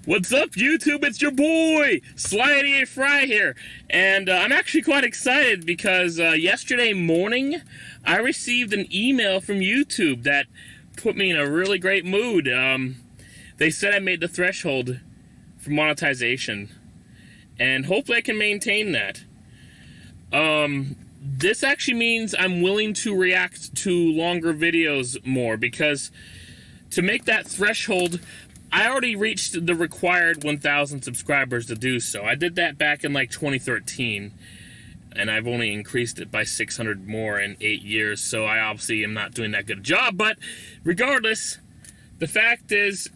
What's up, YouTube? It's your boy, Slidey Fry here. And I'm actually quite excited because yesterday morning, I received an email from YouTube that put me in a really great mood. They said I made the threshold for monetization. And hopefully I can maintain that. This actually means I'm willing to react to longer videos more, because to make that threshold, I already reached the required 1,000 subscribers to do so. I did that back in like 2013, and I've only increased it by 600 more in 8 years, so I obviously am not doing that good a job. But regardless, the fact is,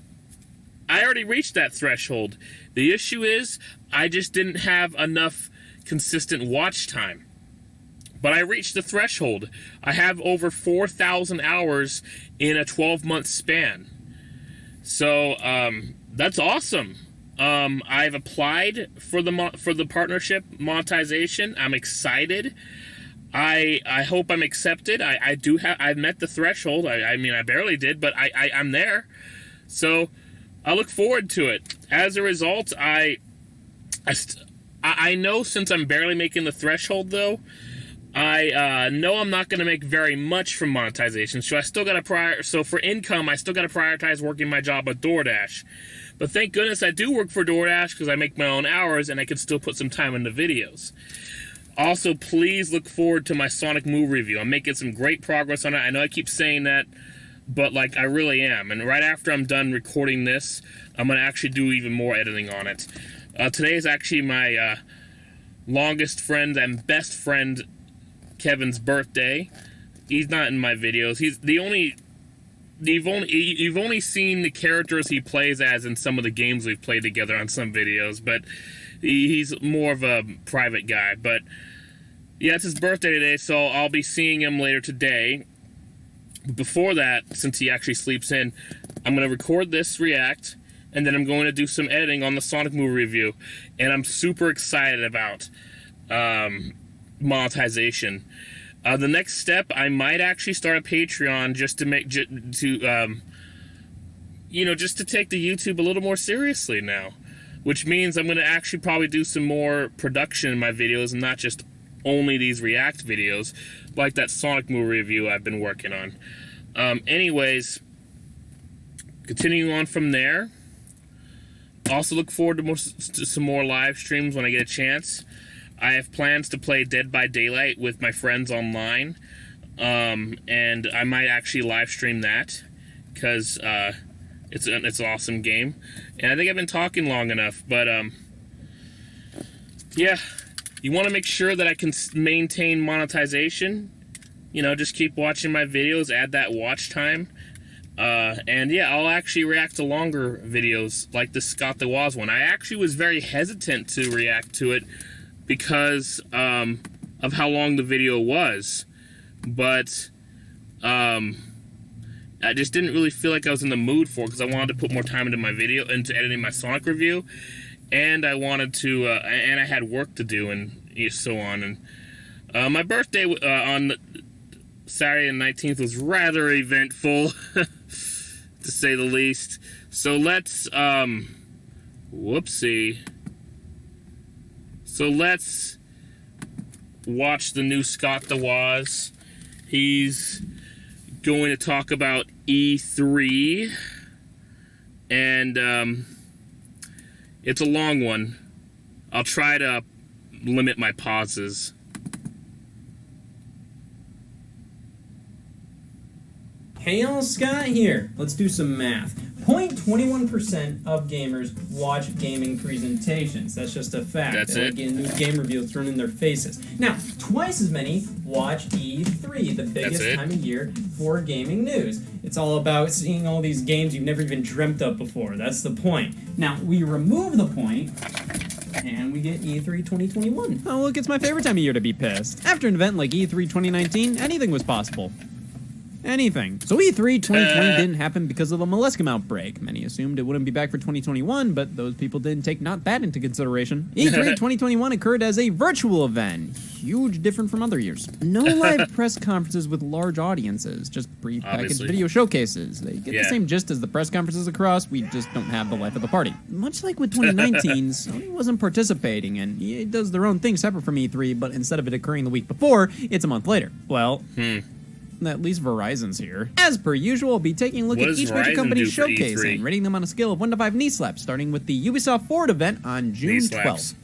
I already reached that threshold. The issue is, I just didn't have enough consistent watch time. But I reached the threshold. I have over 4,000 hours in a 12-month span. So, that's awesome. I've applied for the partnership monetization. I'm excited. I hope I'm accepted. I've met the threshold. I mean, I barely did, but I'm there. So, I look forward to it. As a result, I know, since I'm barely making the threshold, though, I know I'm not going to make very much from monetization, so I still got to So for income, I still got to prioritize working my job at DoorDash. But thank goodness I do work for DoorDash, because I make my own hours and I can still put some time into videos. Also, please look forward to my Sonic movie review. I'm making some great progress on it. I know I keep saying that, but like, I really am. And right after I'm done recording this, I'm going to actually do even more editing on it. Today is actually my longest friend and best friend Kevin's birthday. He's not in my videos. He's the only. You've only seen the characters he plays as in some of the games we've played together on some videos, but he's more of a private guy. But yeah, it's his birthday today, so I'll be seeing him later today. Before that, since he actually sleeps in, I'm going to record this react, and then I'm going to do some editing on the Sonic movie review. And I'm super excited about monetization. The next step, I might actually start a Patreon just to make just to take the YouTube a little more seriously now, which means I'm going to actually probably do some more production in my videos and not just only these react videos like that Sonic movie review I've been working on. Anyways, continuing on from there. Also look forward to some more live streams when I get a chance. I have plans to play Dead by Daylight with my friends online, and I might actually live stream that, because it's an awesome game. And I think I've been talking long enough, but yeah, you want to make sure that I can maintain monetization. You know, just keep watching my videos, add that watch time. And yeah, I'll actually react to longer videos like the Scott the Woz one. I actually was very hesitant to react to it because of how long the video was, but I just didn't really feel like I was in the mood for it, because I wanted to put more time into my video, into editing my Sonic review, and I wanted to, and I had work to do, and so on. And my birthday on Saturday the 19th was rather eventful, to say the least. So let's, whoopsie. So let's watch the new Scott the Woz. He's going to talk about E3, and it's a long one. I'll try to limit my pauses. Hey y'all, Scott here. Let's do some math. 0.21% of gamers watch gaming presentations. That's just a fact. That's they it. Get a new game reveal thrown in their faces. Now, twice as many watch E3, the biggest time of year for gaming news. It's all about seeing all these games you've never even dreamt of before. That's the point. Now, we remove the point, and we get E3 2021. Oh, look, it's my favorite time of year to be pissed. After an event like E3 2019, anything was possible. anything. So E3 2020 didn't happen because of the molluscum outbreak. Many assumed it wouldn't be back for 2021, but those people didn't take not that into consideration. E3 2021 occurred as a virtual event. Huge different from other years. No live press conferences with large audiences, just pre-packaged video showcases. They get the same gist as the press conferences across, we just don't have the life of the party. Much like with 2019, Sony wasn't participating, and EA does their own thing separate from E3, but instead of it occurring the week before, it's a month later. Well, at least Verizon's here. As per usual, I'll be taking a look at each major company's showcase and rating them on a scale of 1 to 5 knee slaps, starting with the Ubisoft Forward event on June 12th.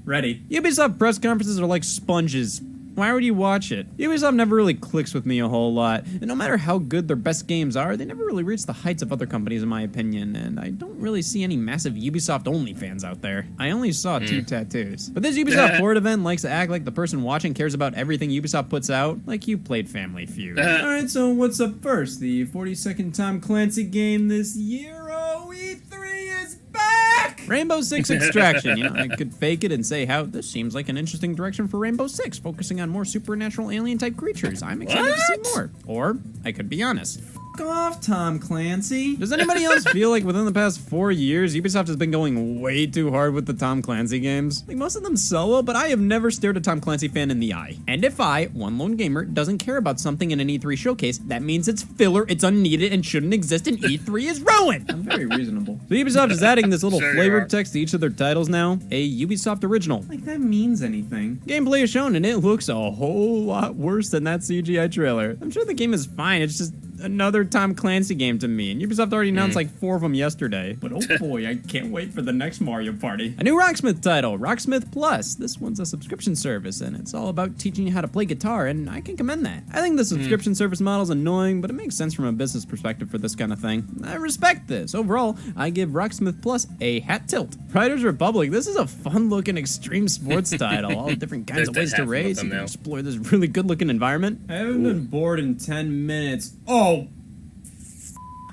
Ready. Ubisoft press conferences are like sponges. Why would you watch it? Ubisoft never really clicks with me a whole lot, and no matter how good their best games are, they never really reach the heights of other companies in my opinion, and I don't really see any massive Ubisoft-only fans out there. I only saw 2 tattoos. But this Ubisoft Forward event likes to act like the person watching cares about everything Ubisoft puts out, like you played Family Feud. Alright, so what's up first? The 42nd Tom Clancy game this year? Oh, E3 is back! Rainbow Six Extraction. You know, I could fake it and say how this seems like an interesting direction for Rainbow Six, focusing on more supernatural alien-type creatures. I'm excited to see more. Or, I could be honest. F off, Tom Clancy. Does anybody else feel like within the past 4 years, Ubisoft has been going way too hard with the Tom Clancy games? Like, most of them sell well, but I have never stared a Tom Clancy fan in the eye. And if I, one lone gamer, doesn't care about something in an E3 showcase, that means it's filler, it's unneeded, and shouldn't exist, and E3 is ruined! I'm very reasonable. So Ubisoft is adding this little flavored text to each of their titles now. A Ubisoft original. Like that means anything. Gameplay is shown, and it looks a whole lot worse than that CGI trailer. I'm sure the game is fine, it's just another Tom Clancy game to me, and Ubisoft already announced like 4 of them yesterday. But oh boy, I can't wait for the next Mario Party. A new Rocksmith title, Rocksmith Plus. This one's a subscription service, and it's all about teaching you how to play guitar, and I can commend that. I think the subscription service model's annoying, but it makes sense from a business perspective for this kind of thing. I respect this. Overall, I give Rocksmith Plus a hat tilt. Riders Republic, this is a fun-looking extreme sports title. All different kinds of ways to race. You can explore this really good-looking environment. I haven't been bored in 10 minutes. Oh,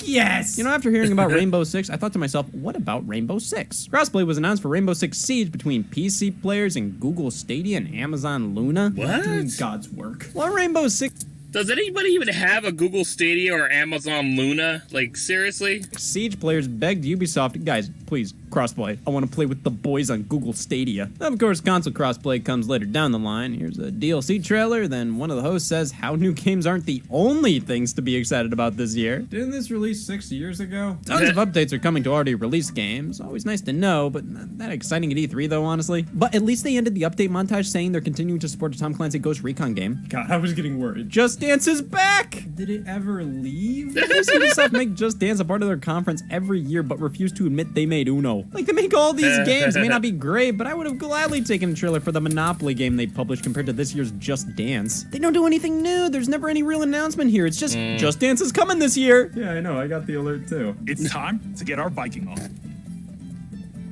yes! You know, after hearing about Rainbow Six, I thought to myself, what about Rainbow Six? Crossplay was announced for Rainbow Six Siege between PC players and Google Stadia and Amazon Luna. What? Doing God's work. Well, Rainbow Six Does anybody even have a Google Stadia or Amazon Luna? Like, seriously? Siege players begged Ubisoft, guys, please, crossplay. I want to play with the boys on Google Stadia. Of course, console crossplay comes later down the line. Here's a DLC trailer, then one of the hosts says how new games aren't the only things to be excited about this year. Didn't this release 6 years ago? Tons of updates are coming to already released games. Always nice to know, but not that exciting at E3 though, honestly. But at least they ended the update montage saying they're continuing to support a Tom Clancy Ghost Recon game. God, I was getting worried. Just Dance is back! Did it ever leave? Ubisoft make Just Dance a part of their conference every year, but refuse to admit they made Uno. Like, they make all these games. It may not be great, but I would have gladly taken a trailer for the Monopoly game they published compared to this year's Just Dance. They don't do anything new. There's never any real announcement here. It's just, Just Dance is coming this year. Yeah, I know. I got the alert, too. It's time to get our Viking on.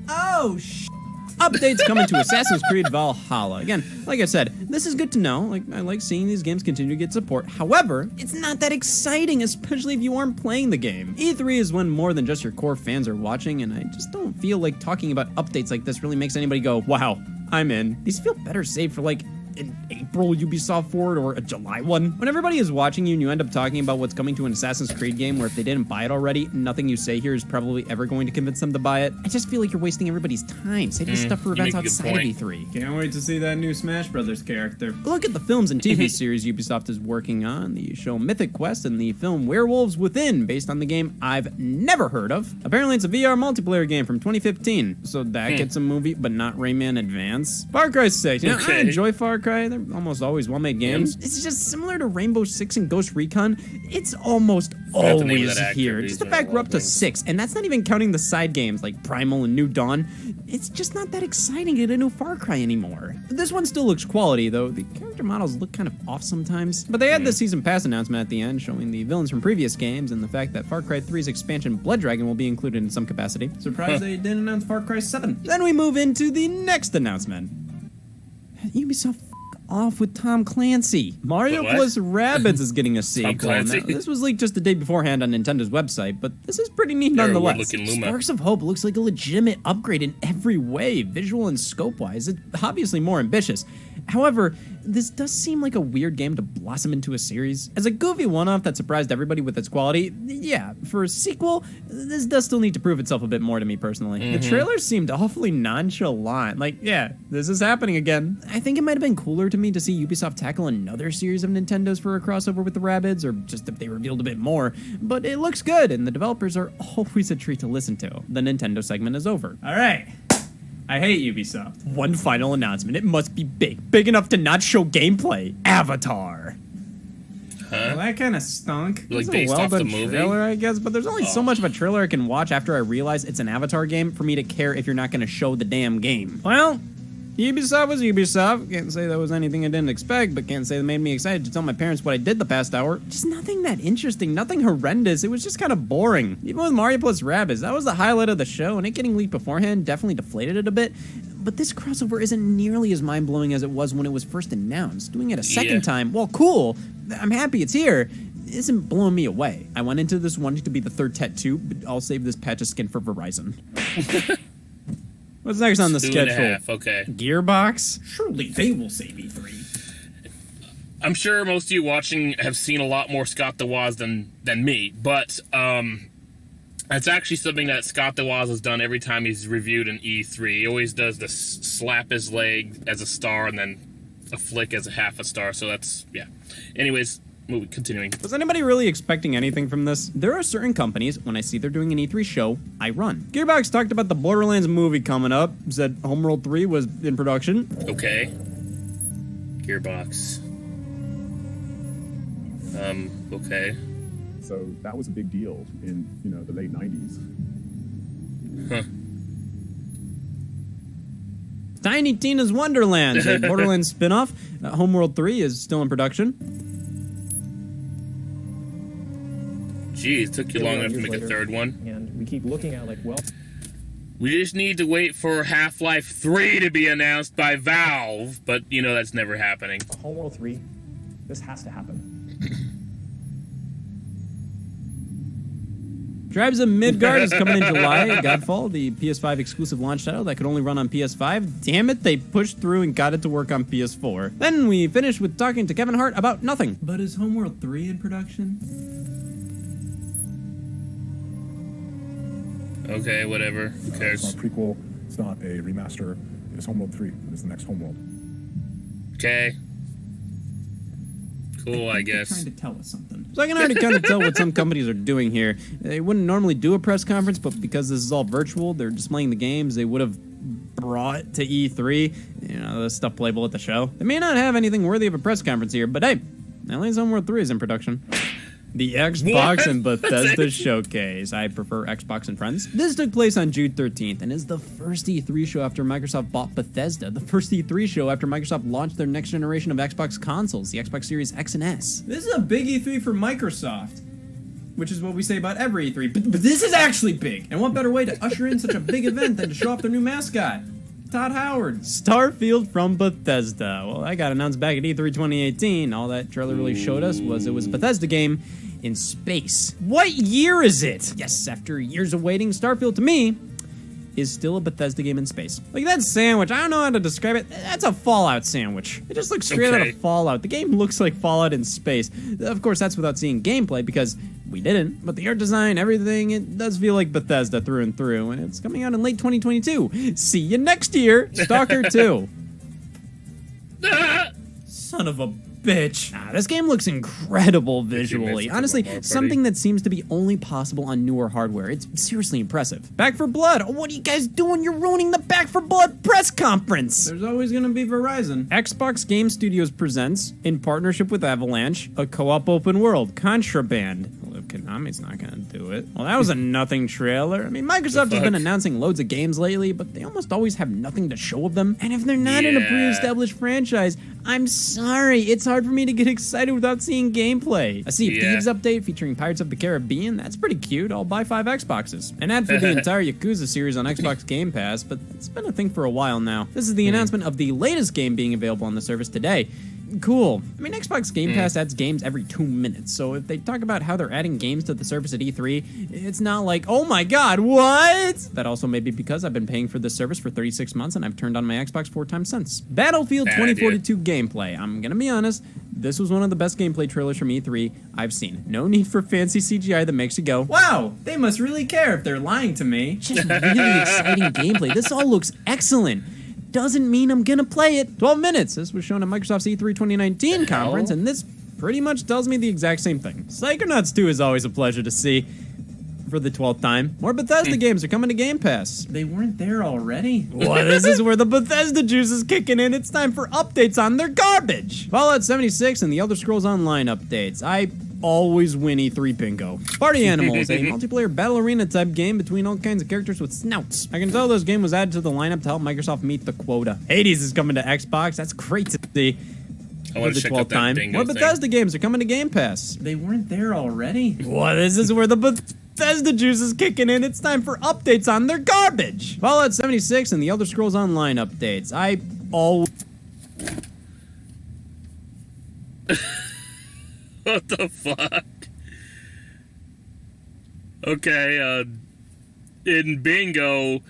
Oh, Updates coming to Assassin's Creed Valhalla. Again, like I said, this is good to know. Like, I like seeing these games continue to get support. However, it's not that exciting, especially if you aren't playing the game. E3 is when more than just your core fans are watching, and I just don't feel like talking about updates like this really makes anybody go, wow, I'm in. These feel better saved for like an April Ubisoft Forward or a July one. When everybody is watching you and you end up talking about what's coming to an Assassin's Creed game where if they didn't buy it already, nothing you say here is probably ever going to convince them to buy it. I just feel like you're wasting everybody's time. Save this stuff for events outside of E3. Can't wait to see that new Smash Brothers character. Look at the films and TV series Ubisoft is working on. The show Mythic Quest and the film Werewolves Within, based on the game I've never heard of. Apparently it's a VR multiplayer game from 2015, so that gets a movie, but not Rayman Advance. Far Cry's sake. You know, I enjoy Far Cry. They're almost always well-made games. It's just similar to Rainbow Six and Ghost Recon. It's almost always here. Just the fact we're up to 6, and that's not even counting the side games like Primal and New Dawn. It's just not that exciting to get a new Far Cry anymore. This one still looks quality, though. The character models look kind of off sometimes. But they had the Season Pass announcement at the end, showing the villains from previous games and the fact that Far Cry 3's expansion Blood Dragon will be included in some capacity. Surprised they didn't announce Far Cry 7. Then we move into the next announcement. Ubisoft off with Tom Clancy. Mario plus Rabbids is getting a sequel. Now, this was leaked just the day beforehand on Nintendo's website, but this is pretty neat nonetheless. Sparks of Hope looks like a legitimate upgrade in every way, visual and scope-wise. It's obviously more ambitious. However, this does seem like a weird game to blossom into a series. As a goofy one-off that surprised everybody with its quality, yeah, for a sequel, this does still need to prove itself a bit more to me personally. The trailer seemed awfully nonchalant, like, yeah, this is happening again. I think it might have been cooler to me to see Ubisoft tackle another series of Nintendos for a crossover with the Rabbids, or just if they revealed a bit more, but it looks good, and the developers are always a treat to listen to. The Nintendo segment is over. All right. I hate Ubisoft. One final announcement. It must be big. Big enough to not show gameplay. Avatar. Well, that kind of stunk. Like It's a based off the well-done movie? trailer, I guess, but there's only so much of a trailer I can watch after I realize it's an Avatar game for me to care if you're not going to show the damn game. Well, Ubisoft was Ubisoft. Can't say that was anything I didn't expect, but can't say that made me excited to tell my parents what I did the past hour. Just nothing that interesting, nothing horrendous. It was just kind of boring. Even with Mario plus Rabbids, that was the highlight of the show, and it getting leaked beforehand definitely deflated it a bit. But this crossover isn't nearly as mind-blowing as it was when it was first announced. Doing it a second time, well, cool. I'm happy it's here. Isn't blowing me away. I went into this wanting to be the third tattoo, but I'll save this patch of skin for Verizon. What's next on the schedule? 2.5, okay. Gearbox? Surely they will save E3. I'm sure most of you watching have seen a lot more Scott the Woz than me, but it's actually something that Scott the Woz has done every time he's reviewed an E3. He always does the slap his leg as a star and then a flick as a half a star, so that's, yeah. Anyways, continuing. Was anybody really expecting anything from this? There are certain companies, when I see they're doing an E3 show, I run. Gearbox talked about the Borderlands movie coming up, said Homeworld 3 was in production. Okay. Gearbox. Okay. So that was a big deal in, the late 90s. Huh. Tiny Tina's Wonderlands, a Borderlands spin-off. Homeworld 3 is still in production. Geez, took you long enough to make a third one. And we keep looking at We just need to wait for Half-Life 3 to be announced by Valve, but, that's never happening. Homeworld 3, this has to happen. Tribes of Midgard is coming in July. Godfall, the PS5 exclusive launch title that could only run on PS5. Damn it, they pushed through and got it to work on PS4. Then we finished with talking to Kevin Hart about nothing. But is Homeworld 3 in production? Okay, whatever. Who cares? It's not a prequel. It's not a remaster. It's Homeworld 3. It's the next Homeworld. Okay. Cool, I They're guess. trying to tell us something. So I can already kind of tell what some companies are doing here. They wouldn't normally do a press conference, but because this is all virtual, they're displaying the games they would have brought to E3. The stuff playable at the show. They may not have anything worthy of a press conference here, but hey, at least Homeworld 3 is in production. The Xbox What? and Bethesda Showcase. I prefer Xbox and Friends. This took place on June 13th and is the first E3 show after Microsoft bought Bethesda. The first E3 show after Microsoft launched their next generation of Xbox consoles, the Xbox Series X and S. This is a big E3 for Microsoft, which is what we say about every E3. But this is actually big. And what better way to usher in such a big event than to show off their new mascot, Todd Howard. Starfield from Bethesda. Well, that got announced back at E3 2018. All that trailer really showed us was it was a Bethesda game in space. What year is it? Yes, after years of waiting, Starfield to me is still a Bethesda game in space. Like that sandwich, I don't know how to describe it. That's a Fallout sandwich. It just looks straight out of Fallout. The game looks like Fallout in space. Of course, that's without seeing gameplay because we didn't. But the art design, everything, it does feel like Bethesda through and through. And it's coming out in late 2022. See you next year. Stalker 2. Son of a bitch. This game looks incredible visually. Honestly, something that seems to be only possible on newer hardware. It's seriously impressive. Back for Blood. Oh, what are you guys doing? You're ruining the Back for Blood press conference. There's always going to be Verizon. Xbox Game Studios presents, in partnership with Avalanche, a co-op open world, Contraband. Well, if Konami's not going to do it. Well, that was a nothing trailer. I mean, Microsoft has been announcing loads of games lately, but they almost always have nothing to show of them. And if they're not in a pre-established franchise, I'm sorry, it's hard for me to get excited without seeing gameplay. A Sea of Thieves update featuring Pirates of the Caribbean, that's pretty cute. I'll buy 5 Xboxes. An ad for the entire Yakuza series on Xbox Game Pass, but it's been a thing for a while now. This is the announcement of the latest game being available on the service today. cool. I mean, Xbox Game Pass adds games every 2 minutes, so if they talk about how they're adding games to the service at E3, it's not like, oh my god, what? That also may be because I've been paying for this service for 36 months and I've turned on my Xbox 4 times since. Battlefield 2042 gameplay. I'm gonna be honest, this was one of the best gameplay trailers from E3 I've seen. No need for fancy CGI that makes you go, wow, they must really care if they're lying to me. Just really exciting gameplay. This all looks excellent. Doesn't mean I'm gonna play it. 12 minutes. This was shown at Microsoft's E3 2019 conference, and this pretty much tells me the exact same thing. Psychonauts 2 is always a pleasure to see. For the 12th time, more Bethesda games are coming to Game Pass. They weren't there already? Well, this is where the Bethesda juice is kicking in. It's time for updates on their garbage. Fallout 76 and the Elder Scrolls Online updates. I always win E3 bingo. Party Animals, a multiplayer battle arena type game between all kinds of characters with snouts. I can tell this game was added to the lineup to help Microsoft meet the quota. Hades is coming to Xbox. That's great to see. For the 12th time, more Bethesda games are coming to Game Pass. They weren't there already? Well, this is where the Bethesda juice is kicking in. It's time for updates on their garbage. Fallout 76 and the Elder Scrolls Online updates. I always... What the fuck? Okay, in bingo,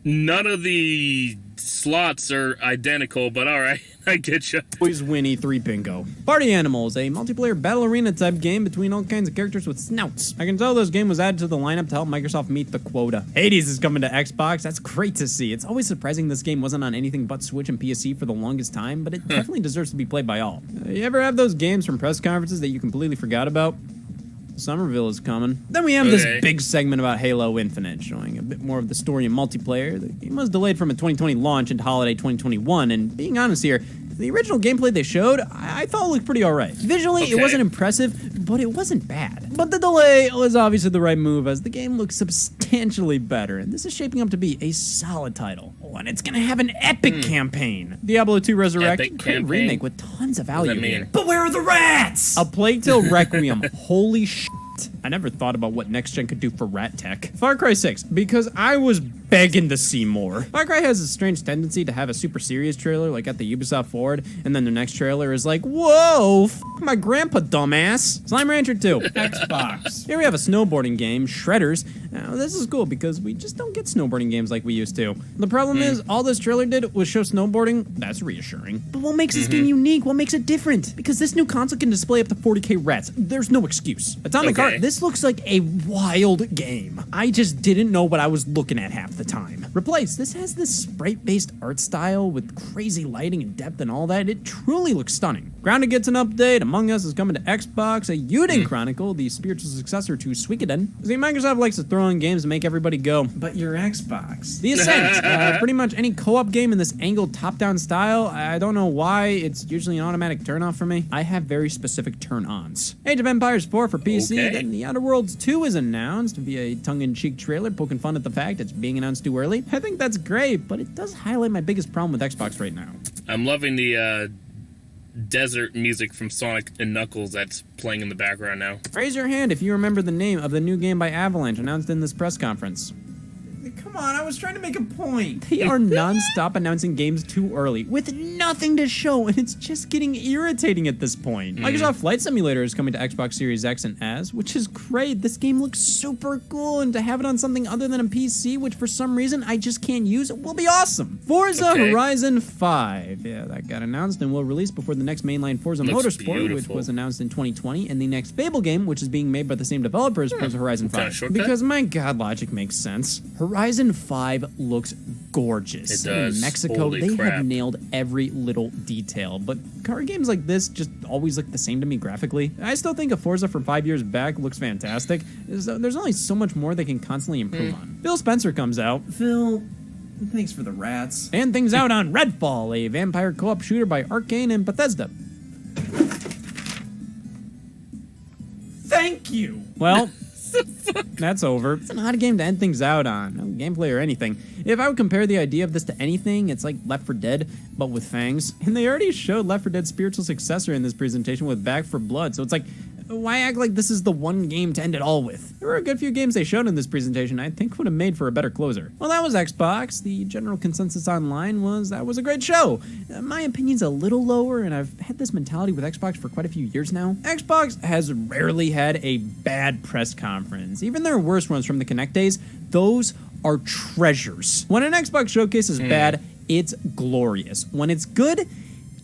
none of the slots are identical, but alright, I get you. Always win E3 bingo. Party Animals, a multiplayer battle arena type game between all kinds of characters with snouts. I can tell this game was added to the lineup to help Microsoft meet the quota. Hades is coming to Xbox. That's great to see. It's always surprising this game wasn't on anything but Switch and PC for the longest time, but it definitely deserves to be played by all. You ever have those games from press conferences that you completely forgot about? Somerville is coming. Then we have this big segment about Halo Infinite, showing a bit more of the story and multiplayer. The game was delayed from a 2020 launch into holiday 2021, and being honest here, the original gameplay they showed, I thought looked pretty alright. Visually, it wasn't impressive, but it wasn't bad. But the delay was obviously the right move, as the game looks substantially better, and this is shaping up to be a solid title. Oh, and it's gonna have an epic campaign. Diablo 2 Resurrected, great remake with tons of value here. But where are the rats? A Plague Tale Requiem. Holy shit. I never thought about what next gen could do for rat tech. Far Cry 6, because I was begging to see more. Far Cry has a strange tendency to have a super serious trailer like at the Ubisoft Forward, and then the next trailer is like, whoa, f my grandpa, dumbass. Slime Rancher 2, Xbox. Here we have a snowboarding game, Shredders. Now, this is cool because we just don't get snowboarding games like we used to. The problem is, all this trailer did was show snowboarding. That's reassuring. But what makes this game unique? What makes it different? Because this new console can display up to 40K rats. There's no excuse. Atomic Heart, this looks like a wild game. I just didn't know what I was looking at half the time. Replace, this has this sprite-based art style with crazy lighting and depth and all that. It truly looks stunning. Grounded gets an update. Among Us is coming to Xbox. A Yuden Chronicle, the spiritual successor to Suikoden. See, Microsoft likes to throw in games to make everybody go, but your Xbox. The Ascent, pretty much any co-op game in this angled top-down style. I don't know why. It's usually an automatic turn-off for me. I have very specific turn-ons. Age of Empires 4 for PC. Then The Outer Worlds 2 is announced to be a tongue-in-cheek trailer poking fun at the fact it's being announced too early. I think that's great, but it does highlight my biggest problem with Xbox right now. I'm loving the desert music from Sonic and Knuckles that's playing in the background now. Raise your hand if you remember the name of the new game by Avalanche announced in this press conference. Come on, I was trying to make a point. They are non-stop announcing games too early with nothing to show, and it's just getting irritating at this point. Microsoft Flight Simulator is coming to Xbox Series X and S, which is great. This game looks super cool, and to have it on something other than a PC, which for some reason I just can't use, will be awesome. Forza Horizon 5. Yeah, that got announced and will release before the next mainline Forza Motorsport, which was announced in 2020, and the next Fable game, which is being made by the same developer as Forza Horizon 5. Because my god, logic makes sense. Horizon 5 looks gorgeous. It does. In Mexico, Holy they crap. have nailed every little detail, but car games like this just always look the same to me graphically. I still think a Forza from 5 years back looks fantastic. There's only so much more they can constantly improve on. Phil Spencer comes out. Phil, thanks for the rats. And things out on Redfall, a vampire co-op shooter by Arcane and Bethesda. Thank you. Well, that's over. It's an odd game to end things out on. No gameplay or anything. If I would compare the idea of this to anything, it's like Left 4 Dead, but with fangs. And they already showed Left 4 Dead's spiritual successor in this presentation with Back 4 Blood, so it's like, Why act like this is the one game to end it all with? There were a good few games they showed in this presentation I think would have made for a better closer. Well, that was Xbox. The general consensus online was that was a great show. My opinion's a little lower, and I've had this mentality with Xbox for quite a few years now. Xbox has rarely had a bad press conference. Even their worst ones from the Kinect days, those are treasures. When an Xbox showcase is bad, it's glorious. When it's good,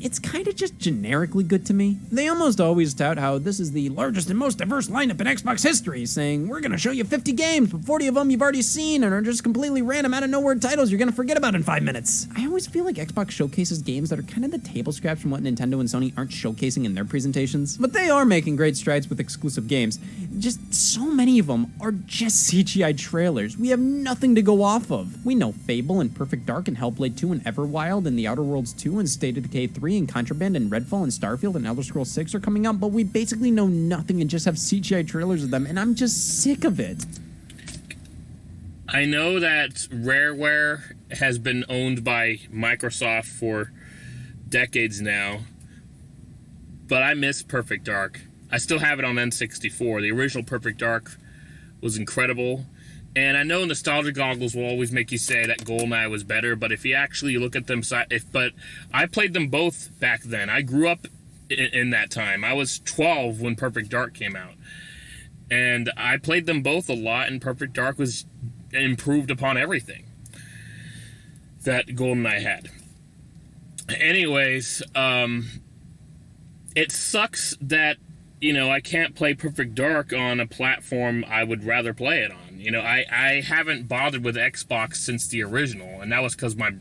it's kind of just generically good to me. They almost always tout how this is the largest and most diverse lineup in Xbox history, saying, we're gonna show you 50 games, but 40 of them you've already seen and are just completely random out of nowhere titles you're gonna forget about in 5 minutes. I always feel like Xbox showcases games that are kind of the table scraps from what Nintendo and Sony aren't showcasing in their presentations. But they are making great strides with exclusive games. Just so many of them are just CGI trailers. We have nothing to go off of. We know Fable and Perfect Dark and Hellblade 2 and Everwild and The Outer Worlds 2 and State of Decay 3 and Contraband and Redfall and Starfield and Elder Scrolls 6 are coming out, but we basically know nothing and just have CGI trailers of them, and I'm just sick of it. I know that Rareware has been owned by Microsoft for decades now, but I miss Perfect Dark. I still have it on N64. The original Perfect Dark was incredible. And I know nostalgia goggles will always make you say that GoldenEye was better, but if you actually look at them, but I played them both back then. I grew up in that time. I was 12 when Perfect Dark came out. And I played them both a lot, and Perfect Dark was improved upon everything that GoldenEye had. Anyways, it sucks that, I can't play Perfect Dark on a platform I would rather play it on. I haven't bothered with Xbox since the original, and that was because one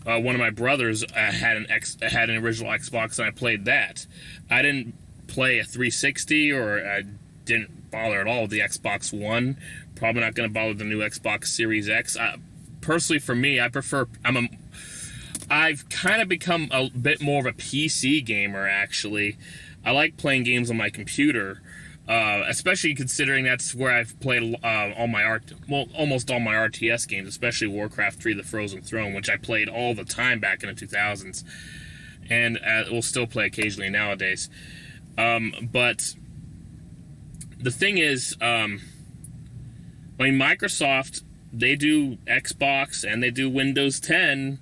of my brothers had an original Xbox, and I played that. I didn't play a 360, or I didn't bother at all with the Xbox One. Probably not going to bother with the new Xbox Series X. Personally, for me, I've kind of become a bit more of a PC gamer, actually. I like playing games on my computer, especially considering that's where I've played almost all my RTS games, especially Warcraft 3: The Frozen Throne, which I played all the time back in the 2000s, and will still play occasionally nowadays. But the thing is, Microsoft, they do Xbox and they do Windows 10.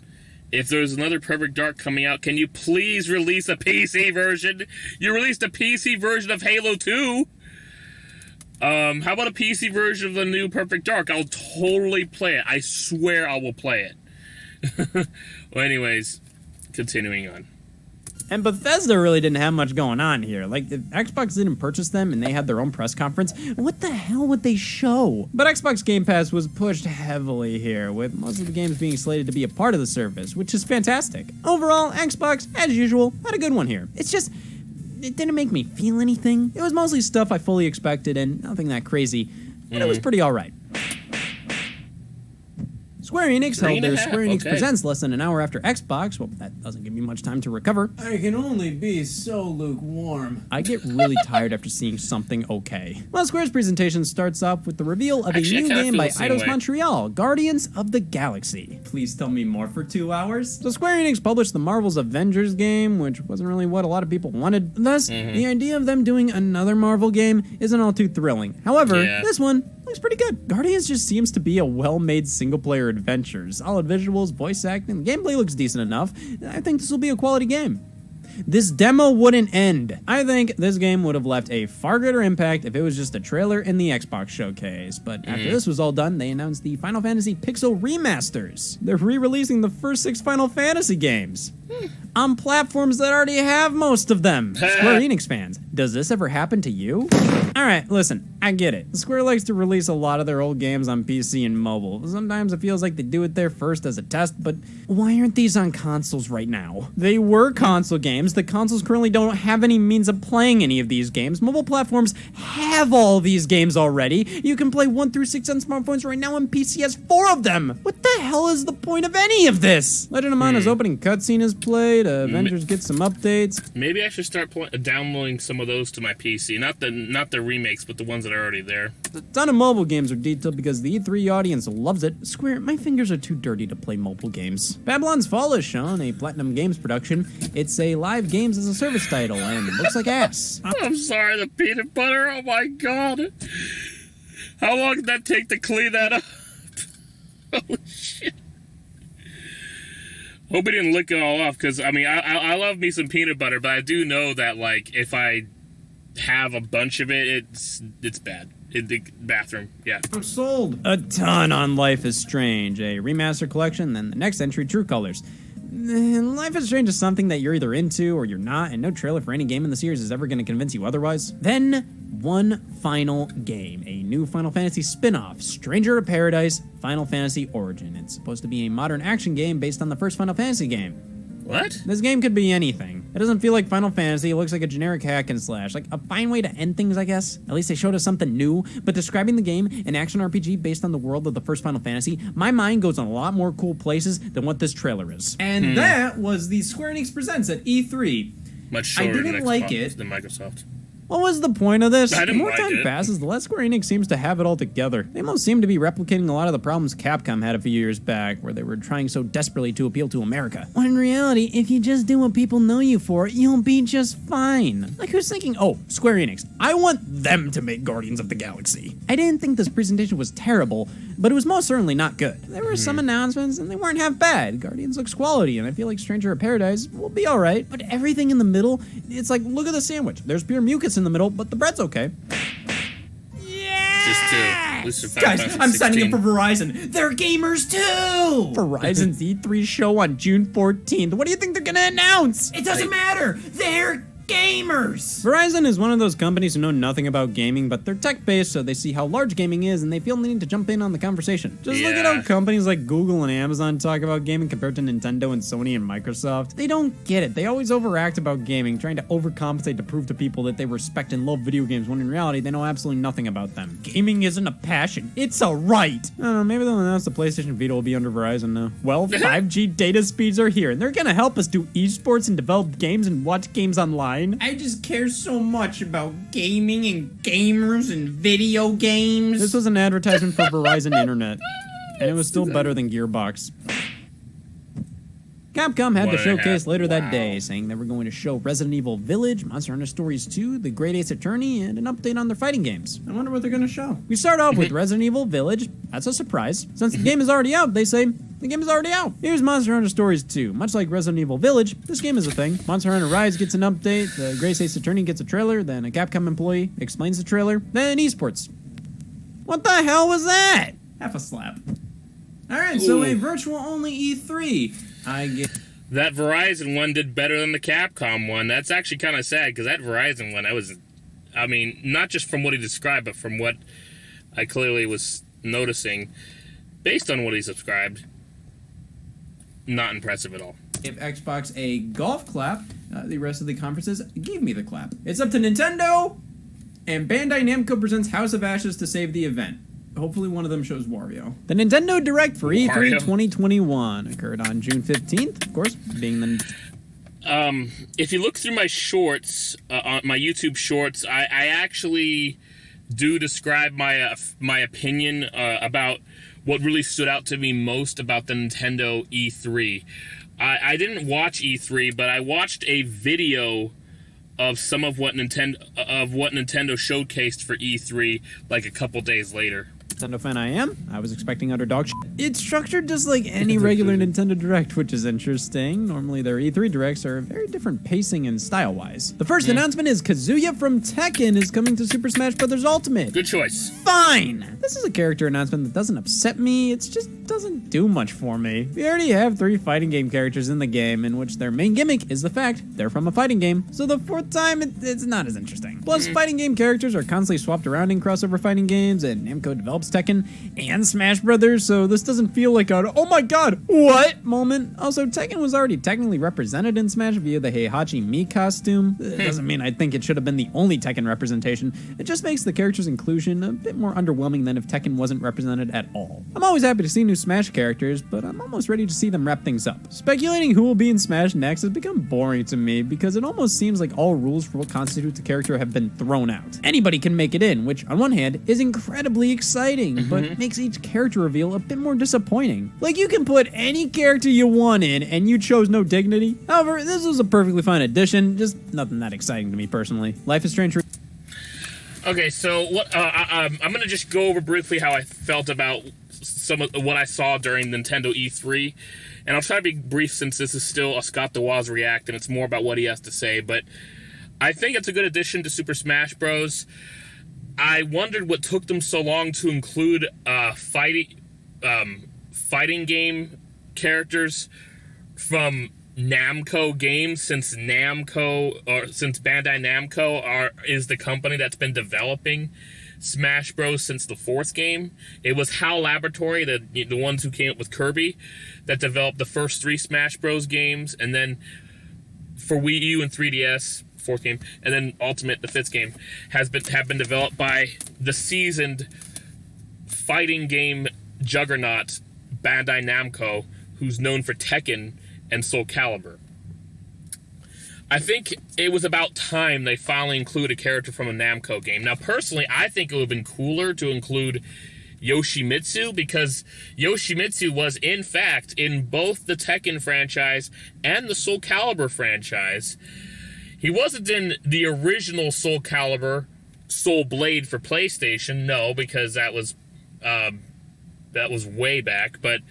If there's another Perfect Dark coming out, can you please release a PC version? You released a PC version of Halo 2. How about a PC version of the new Perfect Dark? I'll totally play it. I swear I will play it. Well, anyways, continuing on. And Bethesda really didn't have much going on here. Like, if Xbox didn't purchase them and they had their own press conference, what the hell would they show? But Xbox Game Pass was pushed heavily here, with most of the games being slated to be a part of the service, which is fantastic. Overall, Xbox, as usual, had a good one here. It's just, it didn't make me feel anything. It was mostly stuff I fully expected and nothing that crazy, but it was pretty alright. Square Enix held their Square Enix Presents less than an hour after Xbox. Well, that doesn't give me much time to recover. I can only be so lukewarm. I get really tired after seeing something okay. Well, Square's presentation starts off with the reveal of a new game by Eidos Montreal, Guardians of the Galaxy. Please tell me more for 2 hours. So Square Enix published the Marvel's Avengers game, which wasn't really what a lot of people wanted. Thus, the idea of them doing another Marvel game isn't all too thrilling. However, this one looks pretty good. Guardians just seems to be a well-made single-player adventure. Solid visuals, voice acting, the gameplay looks decent enough. I think this will be a quality game. This demo wouldn't end. I think this game would have left a far greater impact if it was just a trailer in the Xbox showcase. But after this was all done, they announced the Final Fantasy Pixel Remasters. They're re-releasing the first 6 Final Fantasy games on platforms that already have most of them. Square Enix fans, does this ever happen to you? Alright, listen, I get it. Square likes to release a lot of their old games on PC and mobile. Sometimes it feels like they do it there first as a test, but why aren't these on consoles right now? They were console games. The consoles currently don't have any means of playing any of these games. Mobile platforms have all these games already. You can play 1 through 6 on smartphones right now, and PC has 4 of them. What the hell is the point of any of this? Legend of Mana's opening cutscene is played. Avengers gets some updates. Maybe I should start downloading some of those to my PC. Not the remakes, but the ones that are already there. A ton of mobile games are detailed because the E3 audience loves it. Square, my fingers are too dirty to play mobile games. Babylon's Fall is shown, a Platinum Games production. It's a live games as a service title and looks like ass. I'm sorry, the peanut butter. Oh my god. How long did that take to clean that up? Holy shit. Hope he didn't lick it all off, because, I mean, I love me some peanut butter, but I do know that, like, if I have a bunch of it, it's bad. In the bathroom, yeah. I'm sold. A ton on Life is Strange, a remaster collection, then the next entry, True Colors. Life is Strange is something that you're either into or you're not, and no trailer for any game in the series is ever going to convince you otherwise. Then, one final game, a new Final Fantasy spin-off, Stranger of Paradise, Final Fantasy Origin. It's supposed to be a modern action game based on the first Final Fantasy game. What? This game could be anything. It doesn't feel like Final Fantasy. It looks like a generic hack and slash. Like a fine way to end things, I guess. At least they showed us something new. But describing the game, an action RPG based on the world of the first Final Fantasy, my mind goes on a lot more cool places than what this trailer is. And that was the Square Enix Presents at E3. Much shorter I didn't like it. than Microsoft. What was the point of this? I The didn't more like time it. passes, the less Square Enix seems to have it all together. They almost seem to be replicating a lot of the problems Capcom had a few years back, where they were trying so desperately to appeal to America. When in reality, if you just do what people know you for, you'll be just fine. Like, who's thinking, oh, Square Enix, I want them to make Guardians of the Galaxy. I didn't think this presentation was terrible, but it was most certainly not good. There were some announcements, and they weren't half bad. Guardians looks quality, and I feel like Stranger of Paradise will be alright. But everything in the middle, it's like, look at the sandwich. There's pure mucus in the middle, but the bread's okay. Guys, I'm signing up for Verizon. They're gamers too! Verizon's E3 show on June 14th. What do you think they're gonna announce? It doesn't matter! They're gamers! Verizon is one of those companies who know nothing about gaming, but they're tech-based, so they see how large gaming is, and they feel the need to jump in on the conversation. Just look at how companies like Google and Amazon talk about gaming compared to Nintendo and Sony and Microsoft. They don't get it. They always overact about gaming, trying to overcompensate to prove to people that they respect and love video games, when in reality, they know absolutely nothing about them. Gaming isn't a passion. It's a right! I don't know, maybe they'll announce the PlayStation Vita will be under Verizon now. Well, 5G data speeds are here, and they're gonna help us do esports and develop games and watch games online. I just care so much about gaming and gamers and video games. This was an advertisement for Verizon Internet, and it was still better than Gearbox. Capcom had the showcase later that day, saying they were going to show Resident Evil Village, Monster Hunter Stories 2, The Great Ace Attorney, and an update on their fighting games. I wonder what they're gonna show. We start off with Resident Evil Village. That's a surprise. Since the game is already out, they say, the game is already out. Here's Monster Hunter Stories 2. Much like Resident Evil Village, this game is a thing. Monster Hunter Rise gets an update, The Great Ace Attorney gets a trailer, then a Capcom employee explains the trailer, then esports. What the hell was that? Half a slap. Alright, so a virtual only E3. I get... That Verizon one did better than the Capcom one. That's actually kind of sad, because that Verizon one, I mean, not just from what he described, but from what I clearly was noticing, based on what he subscribed, not impressive at all. Give Xbox a golf clap. The rest of the conferences gave me the clap. It's up to Nintendo, and Bandai Namco presents House of Ashes to save the event. Hopefully one of them shows Wario. The Nintendo Direct for E3 Wario. 2021 occurred on June 15th, of course, being the... If you look through my shorts, on my YouTube shorts, I actually do describe my opinion about what really stood out to me most about the Nintendo E3. I didn't watch E3, but I watched a video of some of what Nintendo showcased for E3 like a couple days later. Nintendo fan I am. I was expecting utter dog shit. It's structured just like any regular Nintendo Direct, which is interesting. Normally their E3 Directs are very different pacing and style-wise. The first announcement is Kazuya from Tekken is coming to Super Smash Bros. Ultimate. Good choice. Fine! This is a character announcement that doesn't upset me, it just doesn't do much for me. We already have 3 fighting game characters in the game, in which their main gimmick is the fact they're from a fighting game, so the 4th time it's not as interesting. Plus, fighting game characters are constantly swapped around in crossover fighting games, and Namco develops develops Tekken and Smash Brothers, so this doesn't feel like a oh my god, what moment. Also, Tekken was already technically represented in Smash via the Heihachi Mi costume. It doesn't mean I think it should have been the only Tekken representation. It just makes the character's inclusion a bit more underwhelming than if Tekken wasn't represented at all. I'm always happy to see new Smash characters, but I'm almost ready to see them wrap things up. Speculating who will be in Smash next has become boring to me because it almost seems like all rules for what constitutes a character have been thrown out. Anybody can make it in, which on one hand is incredibly exciting, but makes each character reveal a bit more disappointing. Like, you can put any character you want in and you chose no dignity. However, this was a perfectly fine addition, just nothing that exciting to me personally. Life is Strange. Okay, so what? I'm gonna just go over briefly how I felt about some of what I saw during Nintendo E3, and I'll try to be brief since this is still a Scott the Woz React, and it's more about what he has to say. But I think it's a good addition to Super Smash Bros. I wondered what took them so long to include fighting game characters from Namco games, since Bandai Namco is the company that's been developing Smash Bros since the 4th game. It was HAL Laboratory, the ones who came up with Kirby, that developed the first 3 Smash Bros games, and then for Wii U and 3DS, 4th game, and then Ultimate, the 5th game, have been developed by the seasoned fighting game juggernaut Bandai Namco, who's known for Tekken and Soul Calibur. I think it was about time they finally include a character from a Namco game. Now, personally, I think it would have been cooler to include Yoshimitsu, because Yoshimitsu was, in fact, in both the Tekken franchise and the Soul Calibur franchise. He wasn't in the original Soul Calibur, Soul Blade for PlayStation, no, because that was way back, but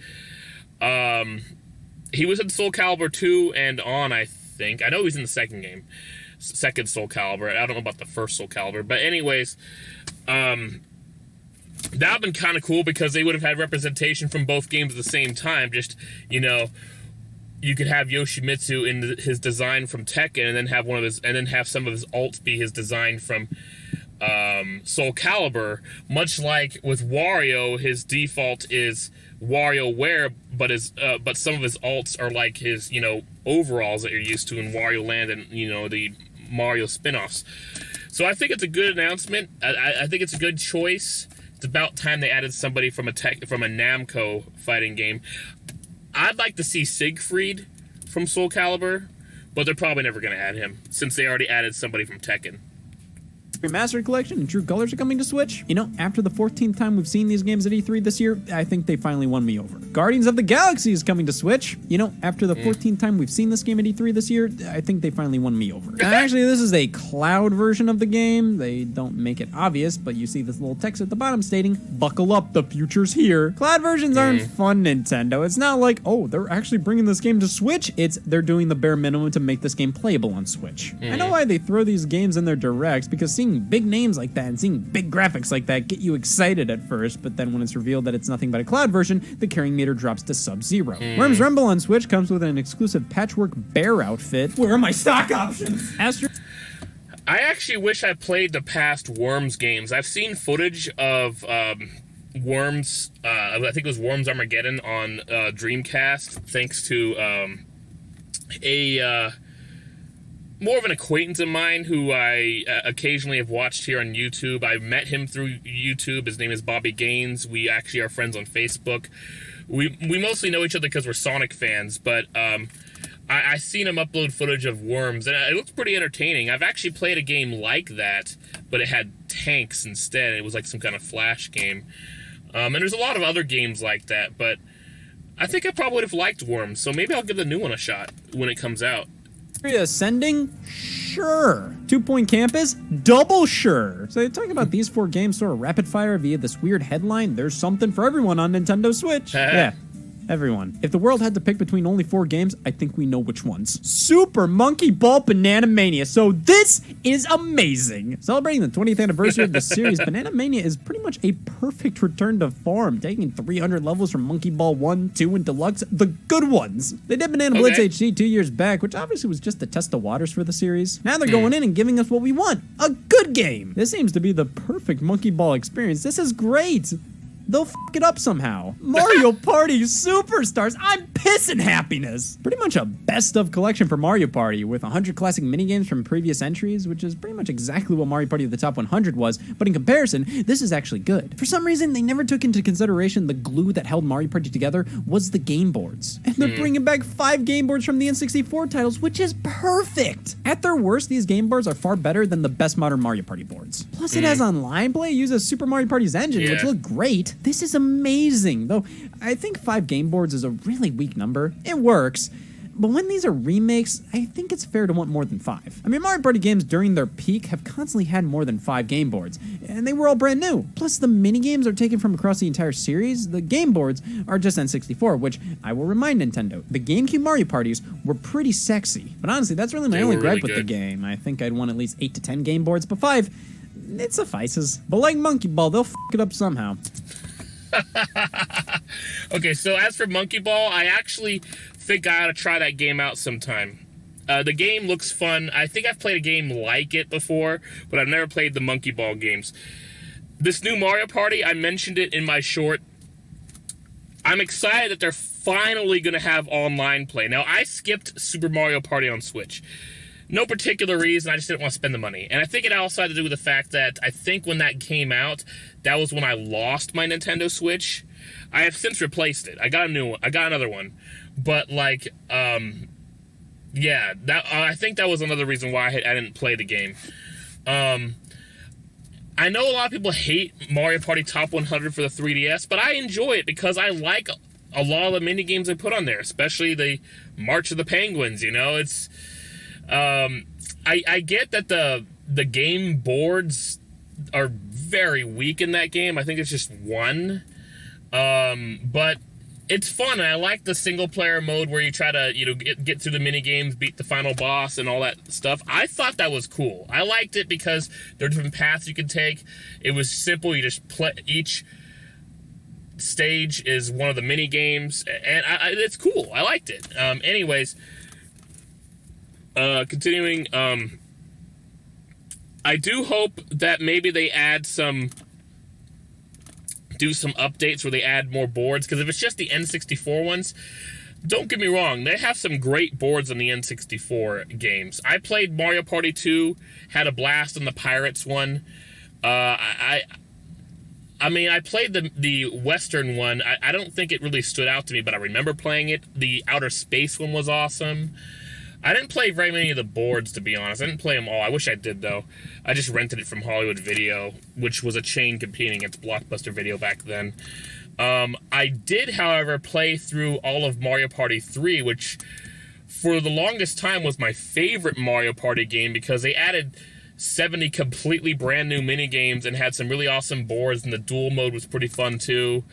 he was in Soul Calibur 2 and on, I think. I know he was in the second game. Second Soul Calibur. I don't know about the first Soul Calibur. But anyways, that would have been kind of cool because they would have had representation from both games at the same time. Just, you could have Yoshimitsu in his design from Tekken, and then have have some of his alts be his design from Soul Calibur. Much like with Wario, his default is WarioWare, but some of his alts are like his, overalls that you're used to in Wario Land and, the Mario spin-offs. So I think it's a good announcement. I think it's a good choice. It's about time they added somebody from a Namco fighting game. I'd like to see Siegfried from Soul Calibur, but they're probably never going to add him since they already added somebody from Tekken. Remastered Collection and True Colors are coming to Switch. After the 14th time we've seen these games at E3 this year, I think they finally won me over. Guardians of the Galaxy is coming to Switch. After the 14th time we've seen this game at E3 this year, I think they finally won me over. Actually, this is a cloud version of the game. They don't make it obvious, but you see this little text at the bottom stating, "Buckle up, the future's here." Cloud versions aren't fun, Nintendo. It's not like, oh, they're actually bringing this game to Switch. It's they're doing the bare minimum to make this game playable on Switch. I know why they throw these games in their directs, because seeing big names like that and seeing big graphics like that get you excited at first, but then when it's revealed that it's nothing but a cloud version, the carrying meter drops to sub-zero. Worms Rumble on Switch comes with an exclusive patchwork bear outfit. Where are my stock options? I actually wish I played the past Worms games. I've seen footage of Worms, I think it was Worms Armageddon on Dreamcast, thanks to more of an acquaintance of mine who I occasionally have watched here on YouTube. I met him through YouTube. His name is Bobby Gaines. We actually are friends on Facebook. We mostly know each other because we're Sonic fans, but I seen him upload footage of Worms, and it looks pretty entertaining. I've actually played a game like that, but it had tanks instead. It was like some kind of Flash game. And there's a lot of other games like that, but I think I probably would have liked Worms, so maybe I'll give the new one a shot when it comes out. Ascending? Sure. 2 Point Campus? Double sure. So talking about these 4 games sort of rapid fire via this weird headline, there's something for everyone on Nintendo Switch. Yeah. Everyone. If the world had to pick between only 4 games, I think we know which ones. Super Monkey Ball Bananamania. So this is amazing. Celebrating the 20th anniversary of the series, Bananamania is pretty much a perfect return to form, taking 300 levels from Monkey Ball 1, 2, and Deluxe, the good ones. They did Banana Blitz HD 2 years back, which obviously was just to test the waters for the series. Now they're going in and giving us what we want, a good game. This seems to be the perfect Monkey Ball experience. This is great. they'll fuck it up somehow. Mario Party Superstars, I'm pissing happiness. Pretty much a best of collection for Mario Party with 100 classic minigames from previous entries, which is pretty much exactly what Mario Party of the Top 100 was, but in comparison, this is actually good. For some reason, they never took into consideration the glue that held Mario Party together was the game boards. And they're bringing back 5 game boards from the N64 titles, which is perfect. At their worst, these game boards are far better than the best modern Mario Party boards. Plus, it has online play, uses Super Mario Party's engine, which look great. This is amazing, though I think 5 game boards is a really weak number. It works. But when these are remakes, I think it's fair to want more than 5. I mean, Mario Party games during their peak have constantly had more than 5 game boards, and they were all brand new. Plus, the minigames are taken from across the entire series. The game boards are just N64, which I will remind Nintendo, the GameCube Mario Parties were pretty sexy. But honestly, that's really my only gripe with the game. I think I'd want at least 8 to 10 game boards, but 5, it suffices. But like Monkey Ball, they'll f it up somehow. Okay, so as for Monkey Ball, I actually think I ought to try that game out sometime. The game looks fun. I think I've played a game like it before, but I've never played the Monkey Ball games. This new Mario Party, I mentioned it in my short. I'm excited that they're finally going to have online play. Now, I skipped Super Mario Party on Switch. No particular reason, I just didn't want to spend the money. And I think it also had to do with the fact that I think when that came out, that was when I lost my Nintendo Switch. I have since replaced it. I got a new one. I got another one. But, like, yeah, that I think that was another reason why I didn't play the game. I know a lot of people hate Mario Party Top 100 for the 3DS, but I enjoy it because I like a lot of the mini-games they put on there, especially the March of the Penguins, you know? It's... I get that the game boards are very weak in that game. I think it's just 1. But it's fun. I like the single player mode where you try to, you know, get through the mini games, beat the final boss and all that stuff. I thought that was cool. I liked it because there are different paths you could take. It was simple. You just play each stage is one of the mini games, and it's cool. I liked it. Anyways, continuing, I do hope that maybe they do some updates where they add more boards, because if it's just the N64 ones, don't get me wrong, they have some great boards on the N64 games. I played Mario Party 2, had a blast on the Pirates one. I mean, I played the Western one. I don't think it really stood out to me, but I remember playing it. The Outer Space one was awesome. I didn't play very many of the boards, to be honest. I didn't play them all. I wish I did, though. I just rented it from Hollywood Video, which was a chain competing against Blockbuster Video back then. I did, however, play through all of Mario Party 3, which for the longest time was my favorite Mario Party game because they added 70 completely brand new minigames and had some really awesome boards, and the duel mode was pretty fun, too.